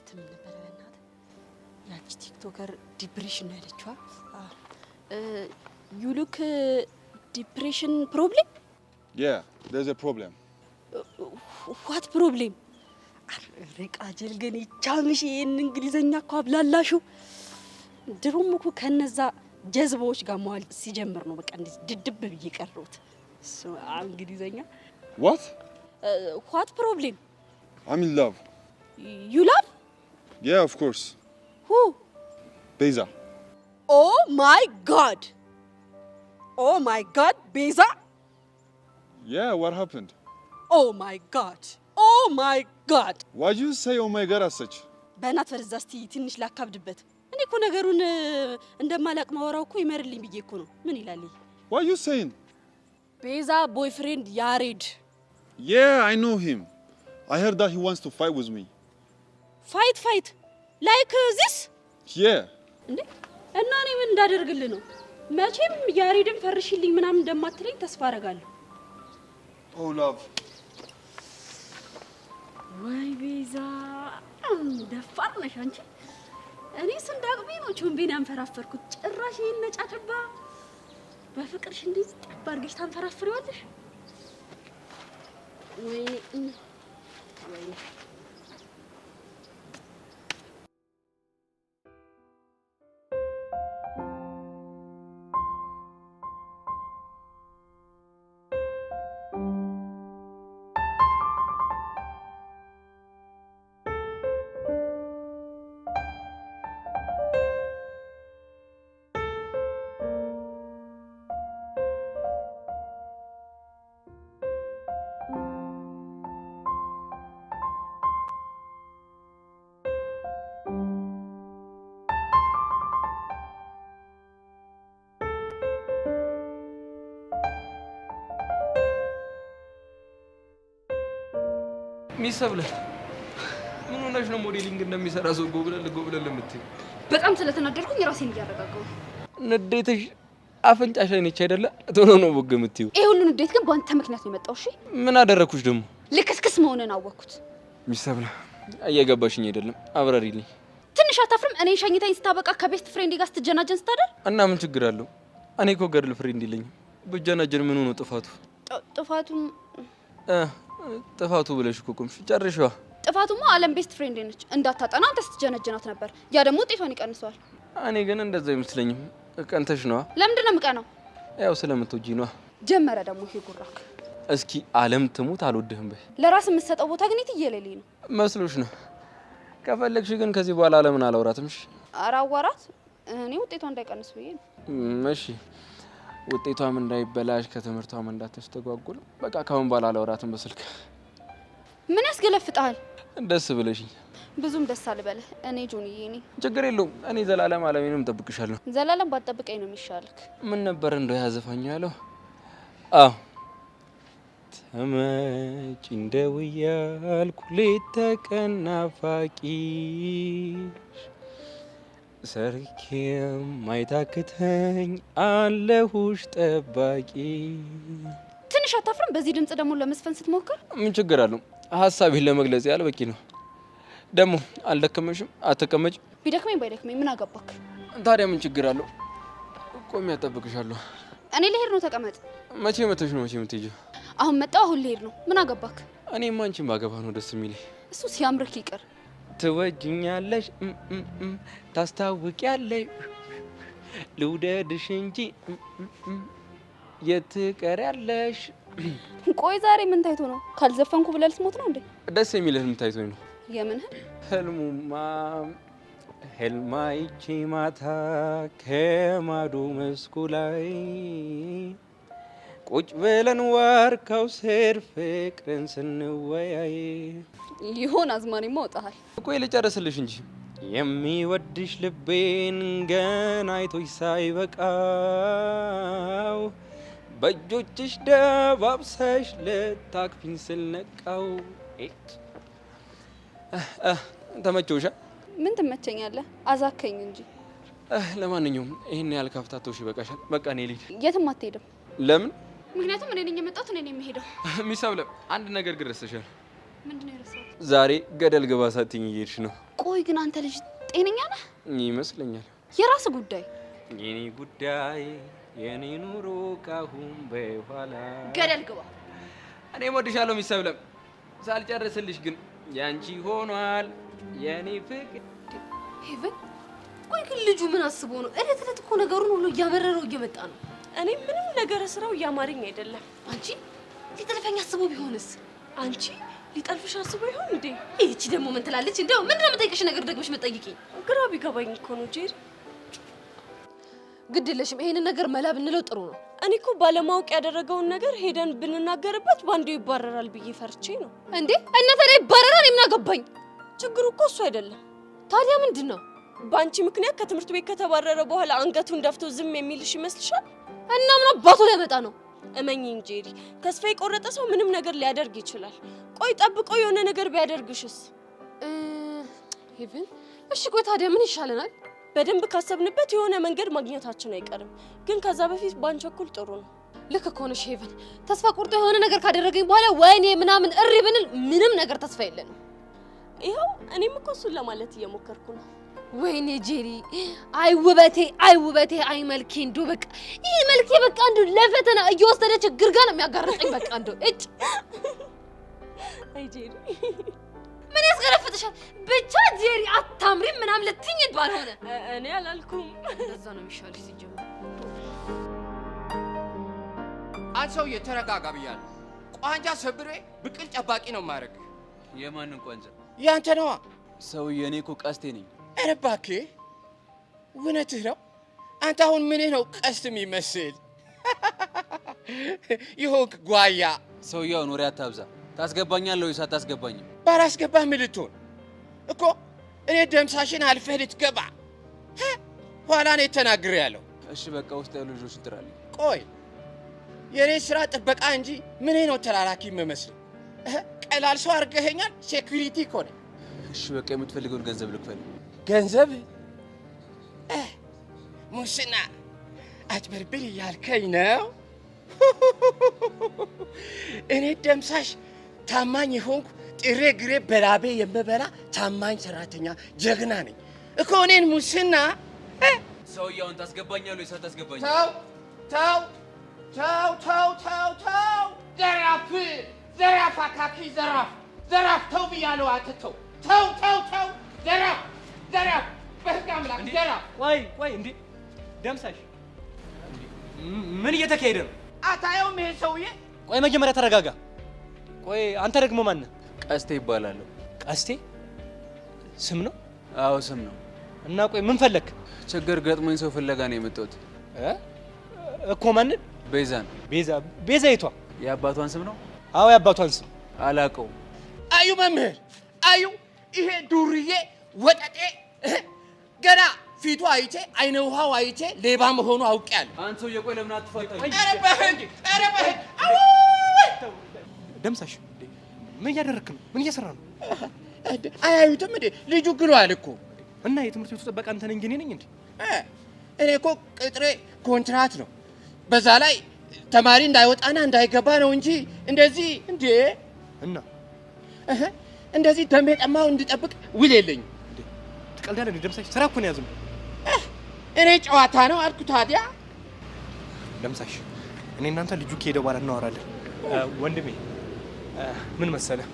ምን ነበር በእናትህ? ያቺ ቲክቶከር ዲፕሬሽን ነው ያለችዋ። ዩሉክ ዲፕሬሽን ፕሮብሌም? Yeah, there's a problem. What problem? ርቃጅል ግን ይቻምሽ ይህን እንግሊዘኛ እኮ አብላላሹ። ድሮም እኮ ከነዛ ጀዝባዎች ጋር መዋል ሲጀምር ነው በቃ እንደዚህ ድድብ ብዬ ቀረሁት። እንግሊዘኛ What? What problem? I'm in love. You love? Yeah, of course. Who? Beza. Oh my God! Oh my God, Beza! Yeah, what happened? Oh my God! Oh my God! Why'd you say oh my God as such? በእናት ወደዛ እስቲ ትንሽ ላካብድበት። እኔ እኮ ነገሩን እንደማላቅ ማወራው እኮ ይመርልኝ ብዬ እኮ ነው። ምን ይላል? What are you saying? ቤዛ boyfriend ያሬድ. Yeah, I know him. I heard that he wants to fight with me. Fight? Like this? Yeah. እንዴ እና እኔ ምን እንዳደርግልህ ነው? መቼም ያሬድን ፈርሽልኝ ምናምን እንደማትለኝ ተስፋ አደርጋለሁ። Oh love. ወይ ቤዛ ደፋር ነሽ አንቺ። እኔ ስንዳቅሜ ነው ቾምቤን ያንፈራፈርኩት። ጭራሽ ይሄን ነጫጭባ በፍቅርሽ እንደዚህ ጠብ አድርገሽ ታንፈራፍሪዋለሽ? ወይኔ ሚሰብለ ምን ሆነሽ ነው ሞዴሊንግ እንደሚሰራ ሰው ጎብለል የምትይው? በጣም ስለተናደድኩኝ ራሴን እያረጋጋሁ። ንዴትሽ አፍንጫሽ ላይ ነች አይደለ? ቶሎ ነው ወግ የምትይው። ይሄ ሁሉ ንዴት ግን በአንተ ምክንያት ነው የመጣው። እሺ ምን አደረኩሽ ደግሞ? ልክስክስ መሆንን አወቅኩት። ሚሰብለ እየገባሽኝ አይደለም፣ አብራሪልኝ። ትንሽ አታፍርም? እኔ ሸኝታኝ ስታበቃ ከቤስት ፍሬንድ ጋር ስትጀናጀን ስታደር እና ምን ችግር አለው? እኔ እኮ ገርል ፍሬንድ የለኝም። ብጀናጀን ምን ነው ጥፋቱ? ጥፋቱ ብለሽ እኮ ቆምሽ። ጨርሽዋ። ጥፋቱማ አለም ቤስት ፍሬንድ ነች። እንዳታጠና አንተ ስትጀነጀናት ነበር። ያ ደግሞ ውጤቷን ይቀንሰዋል። እኔ ግን እንደዛ አይመስለኝም። ቀንተሽ ነዋ። ለምንድን ነው የምቀናው? ያው ስለምትወጂ ነዋ። ጀመረ ደግሞ ይሄ ጉራክ። እስኪ አለም ትሙት አልወድህም በይ። ለራስ የምትሰጠው ቦታ ግን የትየለልኝ ነው መስሎሽ ነው? ከፈለግሽ ግን ከዚህ በኋላ አለምን አላወራትምሽ። ኧረ አዋራት። እኔ ውጤቷ እንዳይቀንስ ብዬ ነው። እሺ ውጤቷም እንዳይበላሽ ከትምህርቷም እንዳትስተጓጉል በቃ ካሁን በኋላ አላወራትም በስልክ። ምን ያስገለፍጣል? ደስ ብለሽኝ። ብዙም ደስ አልበለህ። እኔ ጆንዬ ነኝ። ችግር የለውም። እኔ ዘላለም አለሜንም እጠብቅሻለሁ። ዘላለም ባትጠብቀኝ ነው የሚሻልክ። ምን ነበር እንደው ያዘፋኝ ያለው? አዎ ተመጭ እንደው ያልኩ ሌት ተቀን ናፋቂሽ ሰርኬም ማይታክተኝ አለሁሽ ጠባቂ። ትንሽ አታፍርም? በዚህ ድምጽ ደግሞ ለመስፈን ስትሞክር ምን ችግር አለው? ሀሳቤን ለመግለጽ ያህል በቂ ነው። ደግሞ አልደከመሽም? አትቀመጭ? ቢደክመኝ ባይደክመኝ ምን አገባክ? ታዲያ ምን ችግር አለው? ቆሜ አጠብቅሻለሁ። እኔ ልሄድ ነው። ተቀመጥ። መቼ መተሽ ነው? መቼ የምትሄጂው? አሁን መጣሁ። አሁን ልሄድ ነው። ምን አገባክ? እኔማ አንቺን ባገባ ነው ደስ የሚለኝ። እሱ ሲያምርክ ይቅር። ትወጂኛለሽ፣ ታስታውቂያለሽ፣ ልውደድሽ እንጂ የትቀሪያለሽ? ቆይ ዛሬ ምን ታይቶ ነው? ካልዘፈንኩ ብለህ ልትሞት ነው እንዴ? ደስ የሚልህ ምን ታይቶኝ ነው? የምንህን? ህልሙማ ህልማይቼ ማታ ከማዶ መስኩ ላይ ቁጭ ብለን ዋርካው ስር ፍቅርን ስንወያይ ይሆን አዝማሪማ ወጣሃል። ቆይ ልጨርስልሽ እንጂ የሚወድሽ ልቤን ገና አይቶሽ ሳይበቃው በእጆችሽ ደባብሰሽ ልታቅፊኝ ስል ነቃው። ተመቸውሻ? ምን ትመቸኛለህ? አዛከኝ እንጂ። ለማንኛውም ይሄን ያህል ካፍታቶሽ ይበቃሻል። በቃ እኔ ልሂድ። የትም አትሄድም። ለምን? ምክንያቱም እኔ ነኝ የመጣሁት፣ እኔ ነኝ የምሄደው። ሚሳብለም አንድ ነገር ግን ረስተሻል። ምንድን ነው የረሳሁት? ዛሬ ገደል ግባ ሳትይኝ እየሄድሽ ነው። ቆይ ግን አንተ ልጅ ጤነኛ ነህ? ይመስለኛል። የራስ ጉዳይ። የኔ ጉዳይ የኔ ኑሮ ካሁን በኋላ ገደል ግባ። እኔ እወድሻለሁ ሚሳብለም። ሳልጨርስልሽ ግን ያንቺ ሆኗል የኔ ፍቅር። ሄቨን ቆይ ግን ልጁ ምን አስቦ ነው? እለት እለት እኮ ነገሩን ሁሉ እያመረረው እየመጣ ነው። እኔ ምንም ነገር ስራው እያማረኝ አይደለም። አንቺ ሊጠልፈኝ አስቦ ቢሆንስ? አንቺ ሊጠልፍሽ አስቦ ይሆን እንዴ? ይህቺ ደግሞ ምን ትላለች? እንደው ምንድን ነው የምጠይቅሽ ነገር ደግመሽ መጠይቂኝ? ግራ ቢገባኝ እኮ ነው ጄሪ። ግድ የለሽም፣ ይሄንን ነገር መላ ብንለው ጥሩ ነው። እኔ እኮ ባለማወቅ ያደረገውን ነገር ሄደን ብንናገርበት ባንዴ ይባረራል ብዬ ፈርቼ ነው። እንዴ እና ታዲያ ይባረራል? የምን አገባኝ? ችግሩ እኮ እሱ አይደለም። ታዲያ ምንድን ነው? በአንቺ ምክንያት ከትምህርት ቤት ከተባረረ በኋላ አንገቱን ደፍቶ ዝም የሚልሽ ይመስልሻል? እና ምን አባቱ ሊያመጣ ነው? እመኚኝ ጄሪ፣ ተስፋ የቆረጠ ሰው ምንም ነገር ሊያደርግ ይችላል። ቆይ ጠብቆ የሆነ ነገር ቢያደርግሽስ? ሄቨን እሺ ቆይ ታዲያ ምን ይሻለናል? በደንብ ካሰብንበት የሆነ መንገድ ማግኘታችን አይቀርም። ግን ከዛ በፊት ባንቸኩል ጥሩ ነው። ልክ እኮ ነሽ ሄቨን። ተስፋ ቆርጦ የሆነ ነገር ካደረገኝ በኋላ ወይኔ ምናምን እሪ ብንል ምንም ነገር ተስፋ የለንም። ይኸው እኔም እኮ እሱን ለማለት እየሞከርኩ ነው። ወይኔ ጄሪ፣ አይ ውበቴ፣ አይ ውበቴ፣ አይ መልኬ። እንደው በቃ ይሄ መልኬ በቃ እንደው ለፈተና እየወሰደ ችግር ጋር ነው የሚያጋርጠኝ። በቃ እንደው እጭ። አይ ጄሪ ምን ያስገረፍጥሻል? ብቻ ጄሪ አታምሪም ምናምን ልትይኝ ባልሆነ እኔ አላልኩም። እንደዛ ነው የሚሻልሽ ሲጀምር። አንተ ሰውዬ ተረጋጋ ብያለሁ። ቋንጃ ሰብሬ ብቅል ጨባቂ ነው ማድረግ። የማንን ቋንጃ? ያንተ ነዋ። ሰውዬ እኔ እኮ ቀስቴ ነኝ። ኧረ እባክህ እውነትህ ነው? አንተ አሁን ምንህ ነው ቀስት የሚመስል? ይሆን ጓያ። ሰውዬው ወሬ አታብዛ። ታስገባኛለህ ወይስ አታስገባኝም? ባላስገባህ ምን ልትሆን እኮ? እኔ ደምሳሽን አልፈህ ልትገባ ኋላ ነው የተናግሬ ያለው። እሺ በቃ ውስጥ ያሉ ልጆች ትራለህ። ቆይ የኔ ስራ ጥበቃ እንጂ ምን ነው ተላላኪ የምመስል? ቀላል ሰው አድርገኸኛል። ሴኩሪቲ እኮ ነኝ። እሺ በቃ የምትፈልገውን ገንዘብ ልክፈል። ገንዘብ? ሙስና አጭበርብር እያልከኝ ነው? እኔ ደምሳሽ ታማኝ የሆንኩ ጥሬ ግሬ በላቤ የምበላ ታማኝ ሰራተኛ ጀግና ነኝ እኮ። እኔን ሙስና? ሰውዬውን ታስገባኛለህ ወይስ አታስገባኝም? ተው ተው ተው ተው ተው ተው! ዘራፍ ዘራፍ! አካኪ ዘራፍ ዘራፍ! ተው ብያለሁ። አንተ ተው ተው ተው ተው! ዘራፍ ዘራፍ! በህግ አምላክ ዘራፍ! ቆይ ቆይ፣ እንዴ ደምሳሽ ምን እየተካሄደ ነው? አታየውም ይሄ ሰውዬ? ቆይ መጀመሪያ ተረጋጋ። ቆይ አንተ ደግሞ ማን ነህ? ቀስቴ ይባላለሁ። ቀስቴ ስም ነው? አዎ ስም ነው። እና ቆይ ምን ፈለክ? ችግር ገጥሞኝ ሰው ፍለጋ ነው የመጣሁት። እኮ ማንን? ቤዛን። ቤዛ? ቤዛ የቷ? የአባቷን ስም ነው? አዎ የአባቷን ስም አላውቀውም። አዩ መምህር አዩ፣ ይሄ ዱርዬ ወጠጤ ገና ፊቱ አይቼ አይነ ውሃው አይቼ ሌባ መሆኑ አውቄያለሁ። አንተ ሰውዬ ቆይ ለምን አትፋታኝ? ኧረ በህግ ኧረ በህግ! ደምሳሽ ምን እያደረክ ነው? ምን እየሰራ ነው? አያዩትም እንዴ? ልጁ ግሏል እኮ። እና የትምህርት ቤቱ ጥበቃ አንተ ነኝ እኔ ነኝ እንዴ? እኔ እኮ ቅጥሬ ኮንትራት ነው። በዛ ላይ ተማሪ እንዳይወጣና እንዳይገባ ነው እንጂ እንደዚህ እንዴ እና እንደዚህ ደም የጠማው እንድጠብቅ ውል የለኝም። ትቀልዳለህ እንዴ ደምሳሽ? ስራ እኮ ነው ያዝም። እኔ ጨዋታ ነው አልኩ። ታዲያ ደምሳሽ እኔ እናንተ ልጁ ከሄደ በኋላ እናወራለን። ወንድሜ ምን መሰለህ፣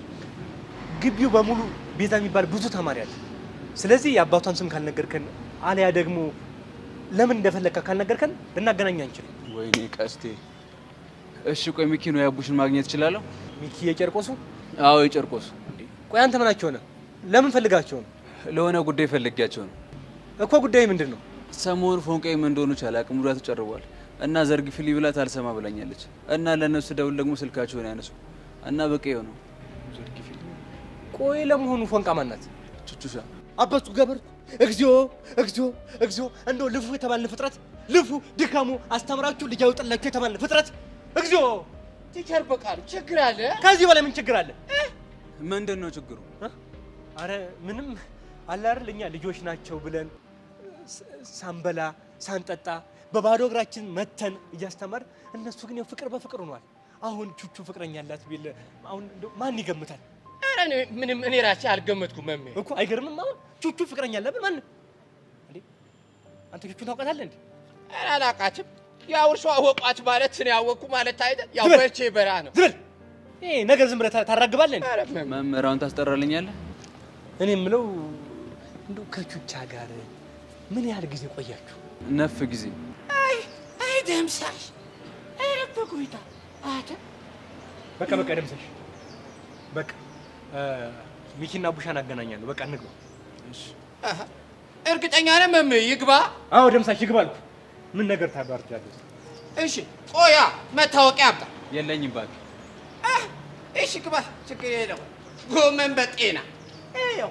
ግቢው በሙሉ ቤዛ የሚባል ብዙ ተማሪ አለ። ስለዚህ የአባቷን ስም ካልነገርከን አለያ ደግሞ ለምን እንደፈለካ ካልነገርከን ልናገናኝ አንችልም። ወይኔ ቀስቴ፣ እሺ ቆይ ሚኪ ነው ያቡሽን ማግኘት እችላለሁ? ሚኪ የጨርቆሱ? አዎ የጨርቆሱ። ቆይ አንተ ምናቸው ነው? ለምን ፈልጋቸው ነው? ለሆነ ጉዳይ ፈልጊያቸው ነው እኮ። ጉዳይ ምንድን ነው? ሰሞኑ ፎንቃዬ ምን እንደሆነች አላውቅም፣ ሙዳቱ ጨርቧል እና ዘርግፊልኝ ብላት አልሰማ ብላኛለች እና ለነሱ ደውል ደግሞ ስልካቸውን ያነሱ እና በቃ ነው ዘርግፊልኝ። ቆይ ለመሆኑ ፎንቃ ማናት? ቹቹሻ አባቱ ገበርኩ። እግዚኦ እግዚኦ እግዚኦ! እንደው ልፉ የተባለ ፍጥረት ልፉ ድካሙ አስተምራችሁ ልጅ አውጥላችሁ የተባለ ፍጥረት እግዚኦ! ቲቸር በቃሉ ችግር አለ? ከዚህ በላይ ምን ችግር አለ? ምንድን ነው ችግሩ? አረ ምንም አለ አይደል? እኛ ልጆች ናቸው ብለን ሳንበላ ሳንጠጣ በባዶ እግራችን መተን እያስተማር እነሱ ግን ፍቅር በፍቅር ሆኗል። አሁን ቹቹ ፍቅረኛ አላት ቢል አሁን ማን ይገምታል? አረ ምንም እኔ ራሴ አልገመትኩም መሜ እኮ። አይገርምም? አሁን ቹቹ ፍቅረኛ አላት ብል ማን እንዴ? አንተ ቹቹ ታውቃታለህ እንዴ? አረ አላውቃትም። ያው እርሷ አወቋት ማለት ነው ያወቅኩ ማለት አይደል? ያው በርቼ በራ ነው። ዝም በል። ይሄ ነገር ዝም ብለህ ታራግባለህ እንዴ? መምህራውን ታስጠራልኛለህ? እኔ የምለው እንደው ከቹቻ ጋር ምን ያህል ጊዜ ቆያችሁ? 9 ጊዜ። አይ ደምሳሽ አረፈ ቆይታ አታ በቃ ደምሳሽ በቃ ሚኪና ቡሻን አገናኛለሁ። በቃ እንግባ። እሺ እርግጠኛ ነህ መም ይግባ? አዎ ደምሳሽ ይግባ አልኩ። ምን ነገር ታባርታለህ? እሺ ቆያ መታወቂያ አምጣ። የለኝም እባክህ። እሺ ግባ፣ ችግር የለውም። ጎመን በጤና ይኸው።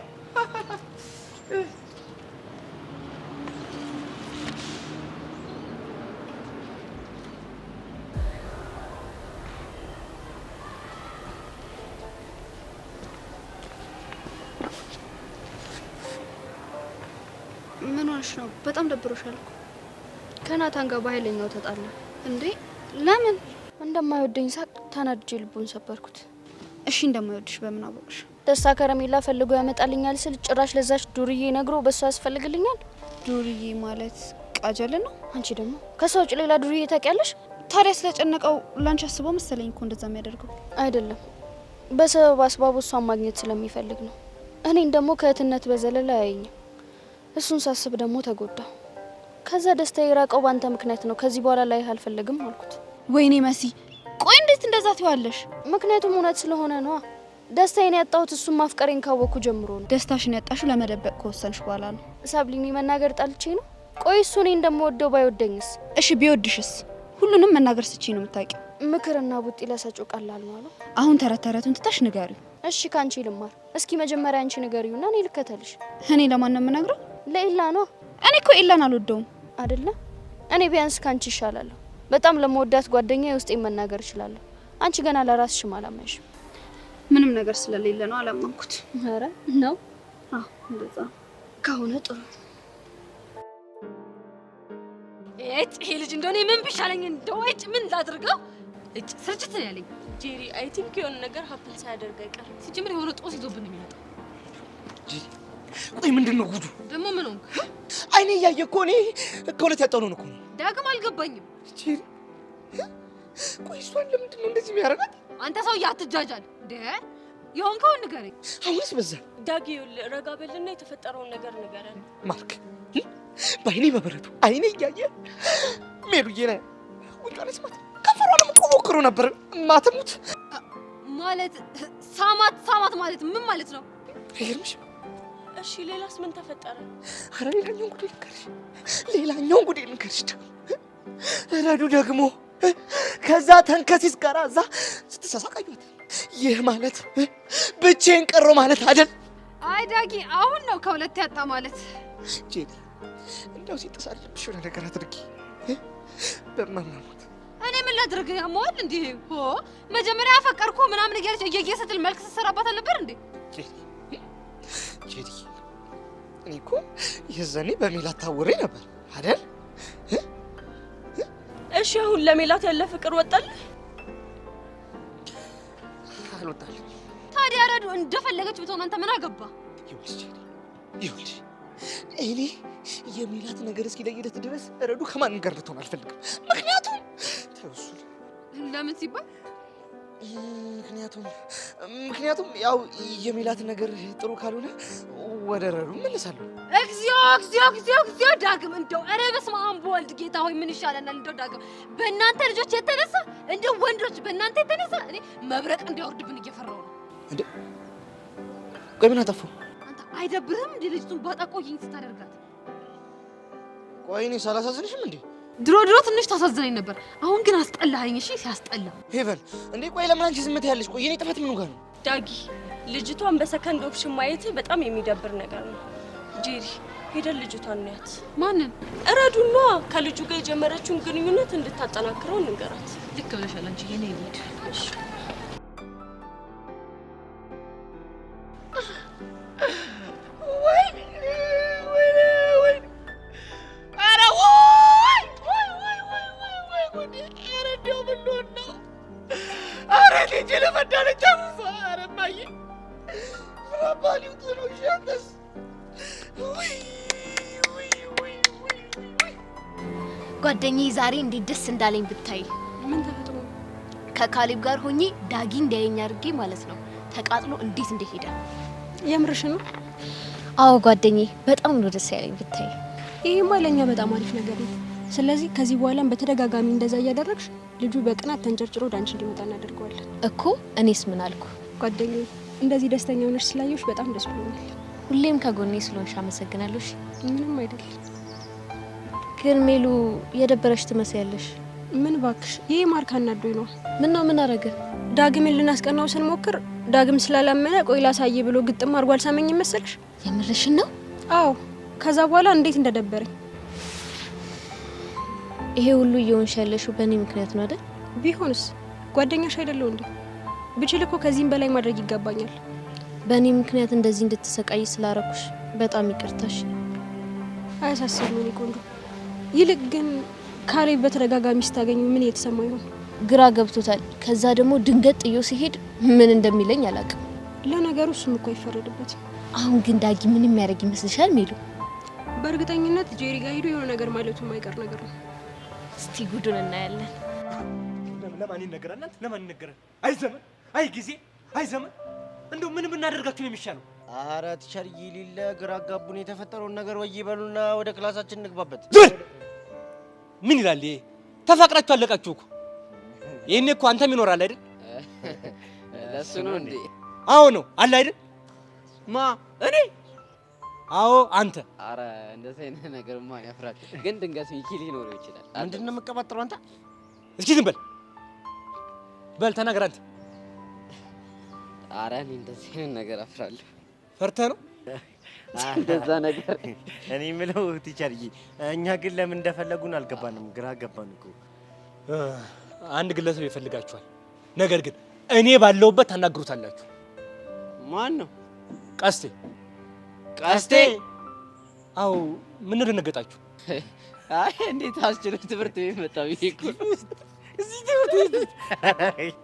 ምን ሆነሽ ነው? በጣም ደብሮሻል እኮ። ከናታን ጋር በኃይለኛው ተጣላ እንዴ? ለምን? እንደማይወደኝ ሳቅ ተናድጄ ልቡን ሰበርኩት። እሺ እንደማይወድሽ በምን አወቅሽ? ደስታ ከረሜላ ፈልጎ ያመጣልኛል ስል ጭራሽ ለዛች ዱርዬ ነግሮ በሷ ያስፈልግልኛል። ዱርዬ ማለት ቃጀል ነው። አንቺ ደግሞ ከሰው ውጭ ሌላ ዱርዬ ታውቂያለሽ? ታዲያ ስለጨነቀው ላንቺ አስበው መሰለኝ እኮ እንደዛ የሚያደርገው። አይደለም፣ በሰበብ አስባቡ እሷን ማግኘት ስለሚፈልግ ነው። እኔን ደግሞ ከእህትነት በዘለለ አያየኝም። እሱን ሳስብ ደግሞ ተጎዳ። ከዛ ደስታ የራቀው ባንተ ምክንያት ነው። ከዚህ በኋላ ላይ አልፈልግም አልኩት። ወይኔ መሲ፣ ቆይ እንዴት እንደዛ ትይዋለሽ? ምክንያቱም እውነት ስለሆነ ነው። ደስታዬን ያጣሁት እሱን ማፍቀሬን ካወቅኩ ጀምሮ ነው። ደስታሽን ያጣሽው ለመደበቅ ከወሰንሽ በኋላ ነው። ሳብሊኒ መናገር ጣልቼ ነው? ቆይ እሱ እኔ እንደምወደው ባይወደኝስ? እሺ ቢወድሽስ? ሁሉንም መናገር ስቺ ነው የምታውቂው። ምክርና ቡጢ ለሰጪው ቀላል ነው አሉ። አሁን ተረት ተረቱን ትተሽ ንገሪው። እሺ ካንቺ ልማር። እስኪ መጀመሪያ አንቺ ንገሪውና እኔ ልከተልሽ። እኔ ለማን ነው የምነግረው? ለኢላ ነው። እኔ እኮ ኢላን አልወደውም አይደለ? እኔ ቢያንስ ካንቺ ይሻላለሁ። በጣም ለመወዳት ጓደኛ የውስጤን መናገር እችላለሁ። አንቺ ገና ለራስሽም አላመንሽም። ምንም ነገር ስለሌለ ነው አላመንኩት። ኧረ ነው። አዎ እንደዛ ከሆነ ጥሩ። ይሄ ልጅ እንደሆነ ምን ቢሻለኝ እንደው ምን ላድርገው? ስርጭት ነው ያለኝ። ጄሪ አይ ቲንክ የሆነ ነገር ሀፕን ሳያደርግ አይቀርም። ሲጀምር የሆነ ጦስ ይዞብን ነው የሚመጣው። ቆይ ምንድን ነው ጉዱ? ደግሞ ምን ሆንክ? አይኔ እያየ እኮ እኔ ከሁለት ያጣው ነው እኮ። ዳግም አልገባኝም። ጄሪ ቆይ እሷን ለምንድን ነው እንደዚህ የሚያደርጋት? አንተ ሰውዬ አትጃጃል እንዴ! የሆንከውን ንገረኝ። አሁንስ በዛ። ዳጊ ረጋ በልና የተፈጠረውን ነገር ንገረን። ማርክ በአይኔ በበረቱ አይኔ እያየ ሜሉዬ ነ ውጫለች ማለት ከፈሯንም እኮ ሞክሮ ነበር ማትሙት ማለት ሳማት ማለት ምን ማለት ነው? አይገርምሽም? እሺ ሌላስ ምን ተፈጠረ? አረ ሌላኛውን ጉዴ ልንገርሽ። ረዱ ደግሞ ከዛ ተንከሲስ ጋር እዛ ስትሳሳቃዩት ይህ ማለት ብቻዬን ቀረሁ ማለት አይደል? አይ ዳጊ አሁን ነው ከሁለት ያጣ ማለት። ጄሪ እንደው ሲተሳልብሽ የሆነ ነገር አድርጊ በማማሙት። እኔ ምን ላድርግ? ያመዋል እንዴ? ሆ መጀመሪያ አፈቀርኩ ምናምን እያለች እየየ ስትል መልክ ስትሰራባት አልነበር እንዴ? ጄሪ እኔ እኮ የዛኔ በሜላት ታውሬ ነበር አይደል? እሺ አሁን ለሜላት ያለ ፍቅር ወጣልህ? አልወጣልኝ። ታዲያ ረዱ እንደፈለገች ብትሆን አንተ ምን አገባ? ይኸውልሽ እኔ የሜላት ነገር እስኪለይለት ድረስ ረዱ ከማንም ጋር ልትሆን አልፈልግም። ምክንያቱም ተውሱል። ለምን ሲባል? ምክንያቱም ያው የሜላት ነገር ጥሩ ካልሆነ ወደ ረዱ እመለሳለሁ። እግዚኦ እግዚኦ ዳግም እንደው ኧረ በስመ አብ ወልድ ጌታ ሆይ ምን ይሻለናል? እንደው ዳግም በእናንተ ልጆች የተነሳ እንደው ወንዶች በእናንተ የተነሳ እኔ መብረቅ እንዲያወርድብን እየፈራሁ ነው። እንዴ ቆይ ምን አጠፋሁ? አንተ አይደብርህም እንዴ ልጅቱን ባጣቆይኝ ስታደርጋት? ቆይ እኔ ሳላሳዝንሽም እንዴ? ድሮ ትንሽ ታሳዝነኝ ነበር፣ አሁን ግን አስጠላኸኝ። እሺ ሲያስጠላ ሄቨን እንዴ ቆይ ለምን አንቺ ዝም ትያለሽ? ቆይ የኔ ጥፋት ምኑ ጋር ነው? ዳጊ ልጅቷን በሰከንድ ኦፕሽን ማየት በጣም የሚደብር ነገር ነው። ጄሪ ሄደን ልጅቷን እናያት። ማንን? እረዱና ከልጁ ጋር የጀመረችውን ግንኙነት እንድታጠናክረው እንገራት። ልክ ብለሻል አንቺ። የኔ ልጅ እሺ ጓደኛዬ ዛሬ እንዴት ደስ እንዳለኝ ብታይ። ምን ተፈጥሮ? ከካሌብ ጋር ሆኜ ዳጊ እንዲያየኝ አድርጌ ማለት ነው። ተቃጥሎ እንዴት እንደሄደ። የምርሽ ነው? አዎ ጓደኛዬ በጣም ነው ደስ ያለኝ ብታይ። ይሄማ ለኛ በጣም አሪፍ ነገር ነው። ስለዚህ ከዚህ በኋላም በተደጋጋሚ እንደዛ እያደረግሽ ልጁ በቅናት ተንጨርጭሮ ዳንች እንዲመጣ እናደርገዋለን እኮ። እኔስ ምን አልኩ? ጓደኛዬ እንደዚህ ደስተኛ ሆነሽ ስላየሽ በጣም ደስ ብሎኛል። ሁሌም ከጎኔ ስለሆንሽ አመሰግናለሁ። ምንም አይደል። ግን ሜሉ የደበረሽ ትመስያለሽ። ምን ባክሽ፣ ይሄ ማርክ አናዶኝ ነው። ምን ነው ምን አረገ? ዳግምን ልናስቀናው ስንሞክር ዳግም ስላላመነ ቆይ ላሳይ ብሎ ግጥም አድርጎ አልሳመኝ መሰልሽ? የምርሽን ነው? አዎ። ከዛ በኋላ እንዴት እንደደበረኝ። ይሄ ሁሉ እየሆንሽ ያለሽው በእኔ ምክንያት ነው አይደል? ቢሆንስ ጓደኛሽ አይደለሁ እንዴ? ብችል እኮ ከዚህም በላይ ማድረግ ይገባኛል። በእኔ ምክንያት እንደዚህ እንድትሰቃይ ስላረኩሽ በጣም ይቅርታሽ። አያሳስብም የኔ ቆንጆ። ይልቅ ግን ካሌብ በተደጋጋሚ ስታገኙ ምን እየተሰማው ይሆን? ግራ ገብቶታል። ከዛ ደግሞ ድንገት ጥዮ ሲሄድ ምን እንደሚለኝ አላውቅም። ለነገሩ እሱም እኮ አይፈረድበትም። አሁን ግን ዳጊ ምን የሚያደርግ ይመስልሻል ሜሉ? በእርግጠኝነት ጄሪ ጋር ሄዶ የሆነ ነገር ማለቱ የማይቀር ነገር ነው። እስቲ ጉዱን እናያለን። ለማን ይነገራል? ለማን ይነገራል? አይ ዘመን፣ አይ ጊዜ፣ አይ ዘመን። እንደው ምን ብናደርጋችሁ ነው የሚሻለው? አረ ቲቸር ይሊለ ግራ አጋቡን። የተፈጠረውን ነገር ወይ ይበሉና ወደ ክላሳችን እንግባበት። ምን ይላል ይሄ? ተፋቅራችሁ አለቃችሁ እኮ። ይሄኔ እኮ አንተም ይኖራል አይደል? ለሱ ነው እንዴ? አዎ ነው አለ አይደል? ማ እኔ? አዎ አንተ። አረ እንደዚህ አይነት ነገር ማን ያፍራል? ግን ድንገት ሚኪ ሊኖረው ይችላል። ምንድነው የምትቀባጥረው አንተ? እስኪ ዝም በል ተናገር አንተ። አረ እኔ እንደዚህ አይነት ነገር አፍራለሁ። ፈርተህ ነው? እንደዛ ነገር እኔ የምለው ቲቸርዬ፣ እኛ ግን ለምን እንደፈለጉን አልገባንም። ግራ ገባን እኮ። አንድ ግለሰብ ይፈልጋችኋል። ነገር ግን እኔ ባለውበት ታናግሩታላችሁ። ማን ነው? ቀስቴ። ቀስቴ? አዎ። ምን ደነገጣችሁ? አይ እንዴት አስችሎ ትምህርት ቤት መጣው ይሄ እዚህ ትምህርት ቤት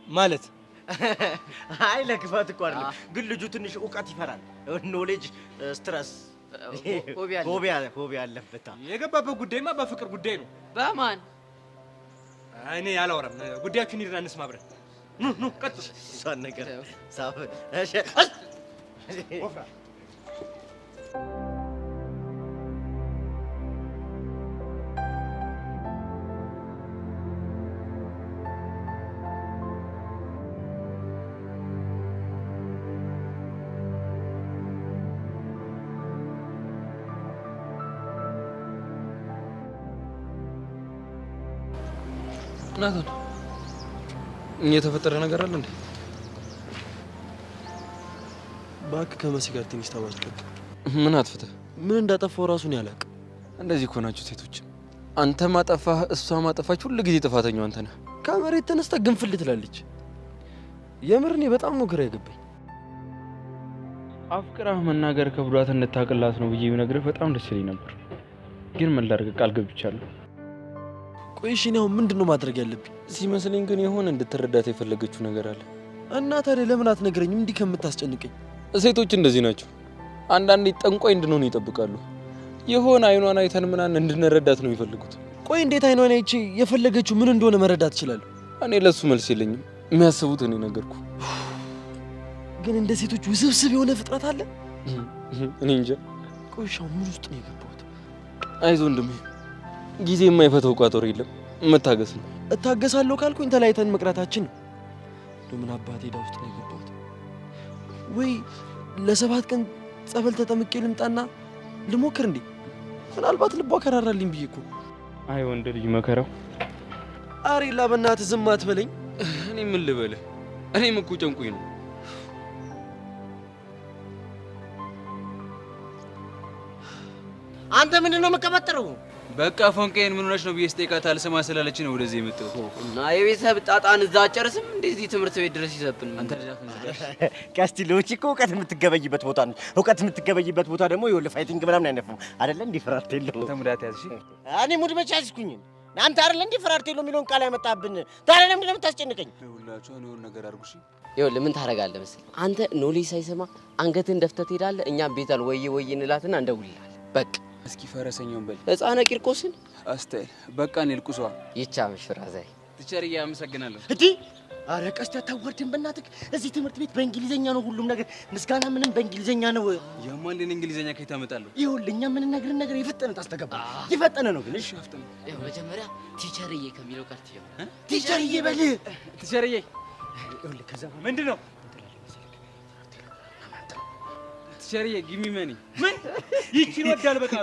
ማለት አይ ለክፋት እኮ አይደለም፣ ግን ልጁ ትንሽ እውቀት ይፈራል። ኖሌጅ ስትረስ ሆቢያ አለበት። የገባበት ጉዳይማ በፍቅር ጉዳይ ነው። በማን? እኔ አላወራም። ጉዳያችሁን ሂድና እንስማ አብረን። ኑ ቀጥል። እሷን ነገር ሳብ እሺ ወፍራ ናታን፣ የተፈጠረ ነገር አለ እንዴ? እባክህ ከመሲ ጋር ትንሽ ተባጭቀቅ። ምን አጥፍተህ? ምን እንዳጠፋው ራሱን ያላቅ። እንደዚህ እኮ ናችሁ ሴቶች። አንተ ማጠፋህ እሷ ማጠፋች፣ ሁሉ ጊዜ ጥፋተኛው አንተ ነህ። ከመሬት ተነስታ ግንፍል ትላለች። የምር እኔ በጣም ነው ግራ የገባኝ። አፍቅራህ መናገር ከብዷት እንድታቅላት ነው ብዬ ብነግርህ በጣም ደስ ይለኝ ነበር፣ ግን ምን ላድርግ፣ ቃል ገብቻለሁ። ቆይ እሺ፣ እኔ አሁን ምንድን ነው ማድረግ ያለብኝ? ሲመስለኝ ግን የሆነ እንድትረዳት የፈለገችው ነገር አለ። እና ታዲያ ለምን አትነግረኝም? እንዲህ ከምታስጨንቀኝ። ሴቶች እንደዚህ ናቸው። አንዳንዴ ጠንቋይ እንድንሆን ይጠብቃሉ። የሆነ አይኗን አይተን ምናምን እንድንረዳት ነው የሚፈልጉት። ቆይ እንዴት አይኗን አይቼ የፈለገችው ምን እንደሆነ መረዳት እችላለሁ? እኔ ለሱ መልስ የለኝም። የሚያስቡት እኔ ነገርኩ። ግን እንደ ሴቶች ውስብስብ የሆነ ፍጥረት አለ። እኔ እንጃ። ቆይሻው ምን ውስጥ ነው የገባሁት? አይዞህ ወንድሜ፣ ጊዜ የማይፈታው ቋጠሮ የለም፣ መታገስ ነው። እታገሳለሁ ካልኩኝ ተለያይተን መቅረታችን ነው። ለምን አባቴ ዕዳ ውስጥ ነው የገባሁት? ወይ ለ7 ቀን ጸበል ተጠምቄ ልምጣና ልሞክር እንዴ? ምናልባት ልቧ ከራራልኝ ብዬ እኮ። አይ ወንድ ልጅ መከራው። አሬላ በእናትህ ዝም አትበለኝ። እኔ ምን ልበልህ? እኔም እኮ ጨንቁኝ ነው። አንተ ምንድን ነው የምትቀበጥረው? በቃ ፎንቄን ምን ሆነሽ ነው ብዬ ስጠይቃት አልሰማ ስላለች ነው ወደዚህ የመጣሁት። እና የቤተሰብ ጣጣን እዛ አጨርስም እንደዚህ ትምህርት ቤት ድረስ ይሰብን። አንተ ልጅ ካስቲሎች እኮ እውቀት የምትገበይበት ቦታ ነው። እውቀት የምትገበይበት ቦታ ደግሞ ይኸውልህ ፋይቲንግ ምናምን አይነፍም አይደለ? እንዲህ ፍራርት የለውም። አንተ ሙዳት ያዝሽ። እኔ ሙድ መቼ ያዝኩኝ? አንተ አይደለ እንዲህ ፍራርት የለውም የሚለውን ቃል ያመጣብን። ታዲያ ለምንድን ነው የምታስጨንቀኝ? ሁላችሁ የሆነ ነገር አድርጉሽ። ይኸውልህ ምን ታደርጋለህ መሰለህ? አንተ ኖሌጅ ሳይሰማ አንገትህን ደፍተህ ትሄዳለህ። እኛም ቤታል ወይ እንላትና እንደውልልሃል። በቃ እስኪ ፈረሰኛውን በል ሕፃነ ቂርቆስን አስታይ። በቃ እኔ ልቁሷ ይቻምሽ ፍራዛይ ትቸርዬ፣ አመሰግናለሁ። እንዴ አረ ቀስት አታወርድም በእናትህ። እዚህ ትምህርት ቤት በእንግሊዘኛ ነው ሁሉም ነገር፣ ምስጋና ምንም በእንግሊዘኛ ነው። ያማን ለኔ እንግሊዘኛ ከየት አመጣለሁ? ይኸውልህ እኛ የምንነግርህን ነገር የፈጠነ ታስተጋባ የፈጠነ ነው። ግን እሺ አፍጠነ። ይኸው መጀመሪያ ቲቸርዬ ከሚለው ጋር ትጀምር። ቲቸርዬ በል ቲቸርዬ። ይኸውልህ ከዛ ምንድን ነው ቲቸርዬ? ጊሚ መኒ ምን ይቺን ወዳል በቃ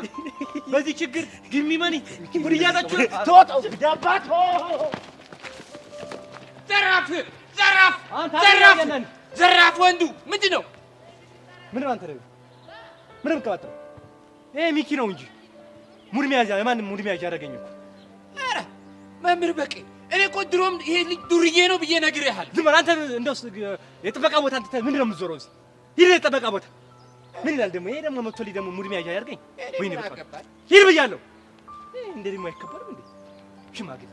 በዚህ ችግር ጊሚ መኒ ጉድ እያጣችሁ ተወጣው ዳባቶ ዘራፍ ዘራፍ ዘራፍ ዘራፍ ወንዱ ምንድን ነው? ምንም አንተ ደግሞ ምንም ከባተ ይሄ ሚኪ ነው እንጂ ሙድ መያዣ የማንም ሙድ መያዣ ያደረገኝ እኮ። ኧረ መምህር በቄ እኔ እኮ ድሮም ይሄ ልጅ ዱርዬ ነው ብዬ ነግሬሃለሁ። ዝም በል አንተ። እንደው የጥበቃ ቦታ አንተ ምንድን ነው የምትዞረው? እዚህ ሂድ የጥበቃ ቦታ ምን ይላል ደግሞ? ይሄ ደግሞ መጥቶ ደግሞ ሙድ መያዣ ያደርገኝ። ወይኔ በቃ ሂድ ብያለሁ። እንደዚህ አይከበርም እንዴ? ሽማግሌ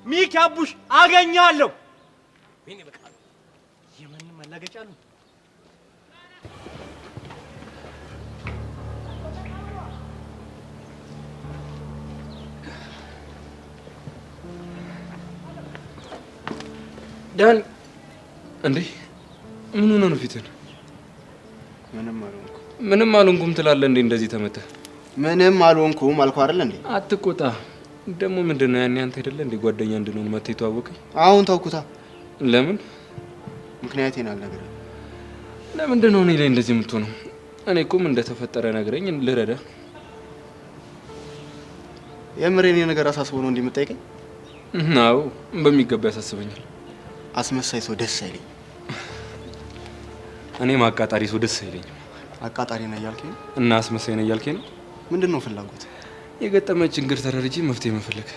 ሚኪ አቡሽ አገኛለሁ። ወይኔ በቃ የማንም ማላገጫ ነው። ዳን እንዴ ምን ሆነ ነው ፊትን? ምንም አልሆንኩም። ምንም አልሆንኩም ትላለህ እንዴ? እንደዚህ ተመተህ ምንም አልሆንኩም አልኩህ አይደል እንዴ? አትቆጣ። ደግሞ ምንድነው ያኔ አንተ አይደለ እንዴ ጓደኛ እንድንሆን መተህ የተዋወቀኝ? አሁን ተውኩታ። ለምን? ምክንያቴን አልነግርህም። ለምንድን ነው እኔ ላይ እንደዚህ የምትሆነው? እኔ እኮ ምን እንደተፈጠረ ነግረኝ ልረዳ። የምሬን ነገር አሳስቦ ነው እንደምትጠይቀኝ? አዎ በሚገባ ያሳስበኛል። አስመሳይ ሰው ደስ አይለኝም። እኔ ማቃጣሪ ሰው ደስ አይለኝም። አቃጣሪ ነህ እያልከኝ ነው? እና አስመሳይ ነህ እያልከኝ ነው? ምንድን ነው ፍላጎት? የገጠመ ችግር ተረድቼ መፍትሄ መፈለግ።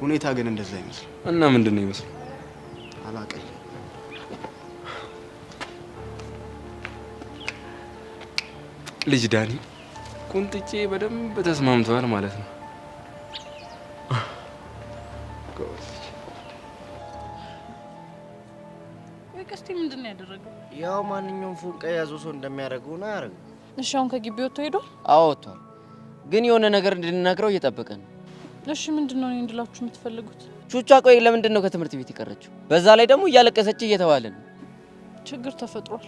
ሁኔታ ግን እንደዛ አይመስልም። እና ምንድን ነው ይመስል? አላውቅም። ልጅ ዳኒ ቁንጥጬ በደንብ ተስማምተዋል ማለት ነው። ቀስቴ ምንድን ነው ያደረገው? ያው ማንኛውም ፎንቃ የያዘው ሰው እንደሚያደርገው ነው ያደረገው። እሺ አሁን ከግቢ ወጥቶ ሄዷል? አዎ ወጥቷል፣ ግን የሆነ ነገር እንድንነግረው እየጠበቀ ነው። እሺ ምንድን ነው እንድላችሁ የምትፈልጉት? ቹቻ ቆይ ለምንድን ነው ከትምህርት ቤት የቀረችው? በዛ ላይ ደግሞ እያለቀሰች እየተባለ ነው። ችግር ተፈጥሯል።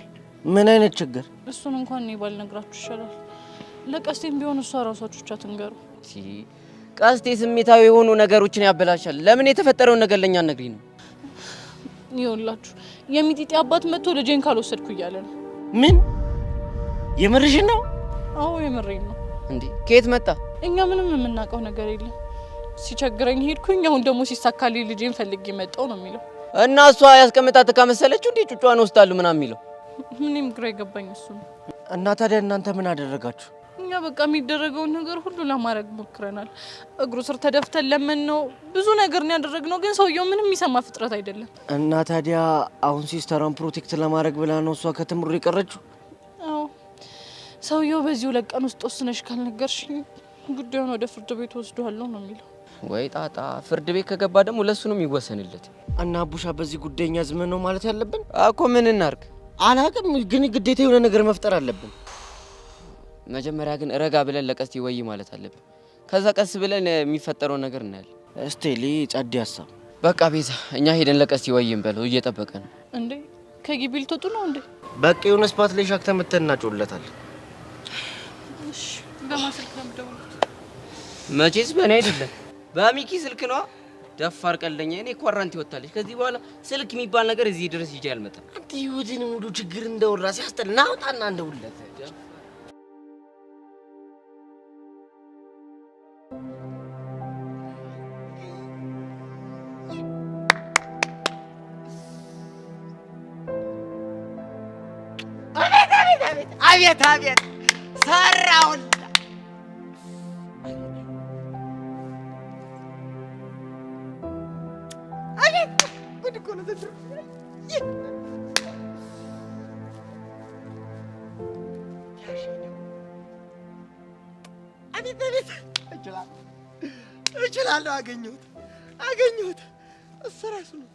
ምን አይነት ችግር? እሱን እንኳን እኔ ባልነግራችሁ ይሻላል። ለቀስቴም ቢሆን እሷ ራሷ ቹቻ ትንገሩ። ቀስቴ ስሜታዊ የሆኑ ነገሮችን ያበላሻል። ለምን የተፈጠረውን ነገር ለኛ ነግሪኝ ነው? ይኸውላችሁ የሚጢጢ አባት መጥቶ ልጄን ካልወሰድኩ እያለ ነው። ምን? የምርሽን ነው? አዎ የምሬን ነው። እንዴ ከየት መጣ? እኛ ምንም የምናውቀው ነገር የለም። ሲቸግረኝ ሄድኩኝ፣ አሁን ደግሞ ሲሳካልኝ ልጄን ፈልጌ መጣሁ ነው የሚለው። እና እሷ ያስቀምጣት ከመሰለችው እንዴ ጩጫዋን ወስዳሉ ምናምን የሚለው? ምንም ግራ የገባኝ እሱ ነው። እና ታዲያ እናንተ ምን አደረጋችሁ? እኛ በቃ የሚደረገውን ነገር ሁሉ ለማድረግ ሞክረናል። እግሩ ስር ተደፍተን ለምን ነው ብዙ ነገር ነው ያደረግነው፣ ግን ሰውየው ምንም የሚሰማ ፍጥረት አይደለም። እና ታዲያ አሁን ሲስተሯን ፕሮቴክት ለማድረግ ብላ ነው እሷ ከትምሩ የቀረችው? አዎ ሰውየው በዚህ 2 ቀን ውስጥ ወስነሽ ካልነገርሽኝ ጉዳዩን ወደ ፍርድ ቤት ወስደዋለሁ ነው የሚለው። ወይ ጣጣ! ፍርድ ቤት ከገባ ደግሞ ለሱ ነው የሚወሰንለት። እና አቡሻ በዚህ ጉዳይኛ ዝም ነው ማለት ያለብን? እኮ ምን እናርግ አላውቅም፣ ግን ግዴታ የሆነ ነገር መፍጠር አለብን። መጀመሪያ ግን ረጋ ብለን ለቀስቴ ወይ ማለት አለብን። ከዛ ቀስ ብለን የሚፈጠረውን ነገር እናያለን። እስቴሊ ጸዲ ሀሳብ። በቃ ቤዛ እኛ ሄደን ለቀስቴ ወይም በለው እየጠበቀ ነው። እንዴ ከግቢ ልትወጡ ነው እንዴ? በቃ የሆነ ስፓት ላይ ሻክተ መተን እናጮለታለን። በማን ስልክ ነው የምደውሉት? መቼስ በእኔ አይደለም በሚኪ ስልክ ነው። ደፋር ቀልደኛ። እኔ ኳራንቲ ወጣለች። ከዚህ በኋላ ስልክ የሚባል ነገር እዚህ ድረስ ይዤ አልመጣም። አንተ ይወድን ሙሉ ችግር እንደወራ ሲያስጠላ ናውጣና እንደውለት አቤት አቤት ሰራውን አቤት ጉድ እኮ ነው ዘንድሮ። አቤት አቤት እችላለሁ። አገኘሁት እሱ እራሱ ነው።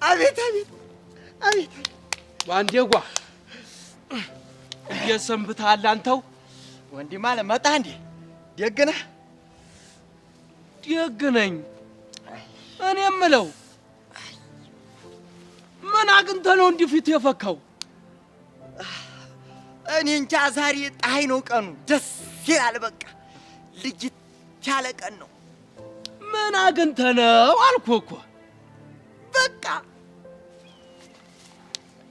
አቤት አቤት አቤት ዋንዴጓ እየሰንብታል አንተው ወንድም አለ መጣ እንዴ? ደግ ነህ? ደግ ነኝ። እኔ የምለው ምን አግኝተህ ነው እንዲህ ፊት የፈካው? እኔ እንጃ ዛሬ ፀሐይ ነው ቀኑ፣ ደስ ይላል። በቃ ልጅት ያለ ቀን ነው። ምን አግኝተህ ነው አልኩህ እኮ። በቃ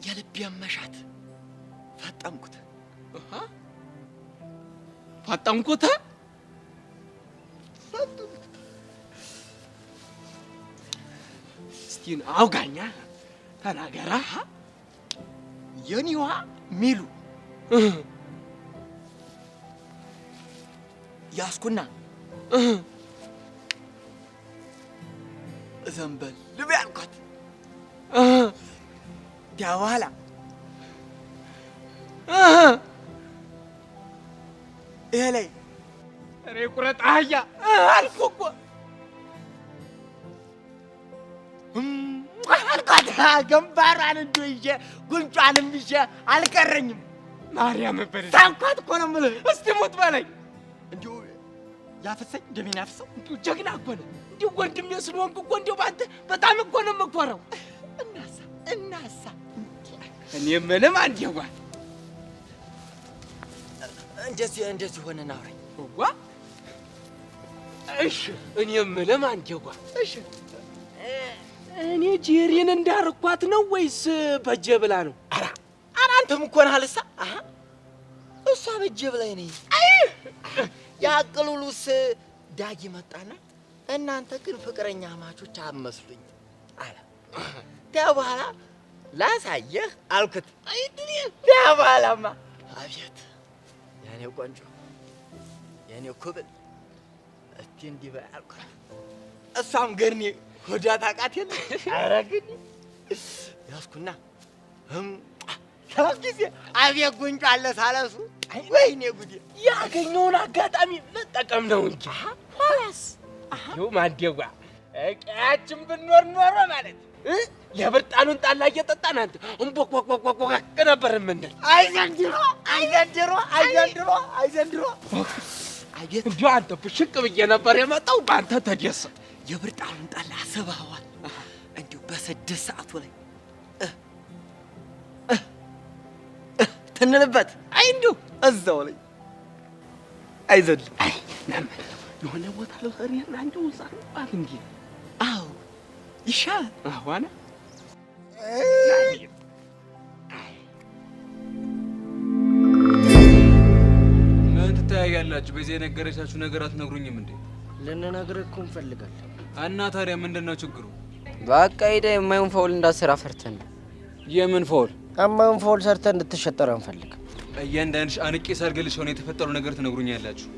የልቤን መሻት ፈጠንኩት። ፈጠንኩት? እስቲ አውጋኛ ተናገራ። የኔዋ ሚሉ ያስኩና ዘንበል ልብ ያልኳት ዲያዋላ ይሄ ላይ እኔ ቁረጥ አህያ አልኩህ እኮ አልኳት። ግንባሯን እንዲሁ ይዤ ጉንጯንም ይዤ አልቀረኝም። ማርያም ነበር ሳንኳት እኮ ነው የምልህ። እስቲ ሞት በለኝ። እንዲሁ ያፈሰኝ እንደምን ያፍሰው። እንዲሁ ጀግና እኮ ነህ። እንዲሁ ወንድሜ ስለሆንክ እኮ እንዲሁ በአንተ በጣም እኮ ነው የምኮራው። እናሳ እኔ የምልህ አንዴዋ እንደዚህ ሆነን አውራኝ። ዋ እሺ፣ እኔ የምልህ አንዴዋ እሺ፣ እኔ ጄሪን እንዳርኳት ነው ወይስ በጀ ብላ ነው? ኧረ አንተም እኮ ነህ አልሳ። እሷ በጀ ብላኝ ነኝ። ያቅሉሉስ ዳጊ መጣና እናንተ ግን ፍቅረኛ ማቾች አመስሉኝ አለ። በኋላ ላሳየህ አልኩት። በኋላማ አቤት የኔ ቆንጆ የኔ ኩብል እስቲ እንዲህ በይ አልኳት። እሷም ገርኔ ወዳ ታውቃት የለ። ኧረ ግን ያዝኩና ሻፍ ጊዜ አቤት ጉንጯ አለ ሳለሱ። ወይኔ ጉዴ! ያገኘውን አጋጣሚ መጠቀም ነው እንጂ ኋላስ ይኸው ማንዴዋ ቀያችን ብንኖር ኖሮ ማለት የብርጣኑን ጣላ እየጠጣን አንተ እንቦቅቦቅቦቅቦቅ ነበር የምንል። አይዘንድሮ አቤት እንዲሁ አንተ ብሽቅ ብዬ ነበር የመጣው በአንተ ተደሰ። የብርጣኑን ጣላ አስበኸዋል? እንዲሁ በ6 ሰዓቱ ላይ ትንልበት እንዲሁ እዛው ላይ አይዘልም። የሆነ ቦታ ለሰሪና እንዲሁ እዛ ነው እንጂ አዎ ይሻላል። አዋና ምን ትተያያላችሁ? በዚህ የነገረቻችሁ ነገር አትነግሩኝም እንዴ? ልንነግርህ እኮ እንፈልጋለን። እና ታዲያ ምንድን ነው ችግሩ? በቃ ሄደህ የማይሆን ፋውል እንዳትሰራ ፈርተን ነው። የምን ፋውል? የማይሆን ፋውል ሰርተህ እንድትሸጠር አንፈልግም። እያንዳንድሽ አንቄ ሳርገልሽ ሆነ የተፈጠረው ነገር ትነግሩኛላችሁ።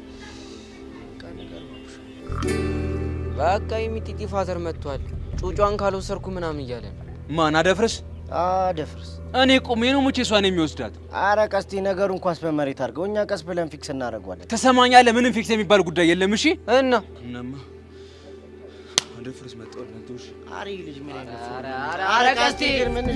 በቃ የሚጢጢ ፋዘር መጥቷል። ጩጯን ካልወሰድኩ ምናምን እያለ ነው። ማን አደፍርስ? አደፍርስ እኔ ቁሜ ነው ሙቼ እሷን የሚወስዳት። ኧረ ቀስቲ ነገሩ እንኳን በመሬት አድርገው፣ እኛ ቀስ ብለን ፊክስ እናደርገዋለን። ተሰማኛለህ? ምንም ፊክስ የሚባል ጉዳይ የለም። እሺ እናማ አደፍርስ መጣው። አሪ ልጅ ምን አይነት ኧረ ቀስቲ ምን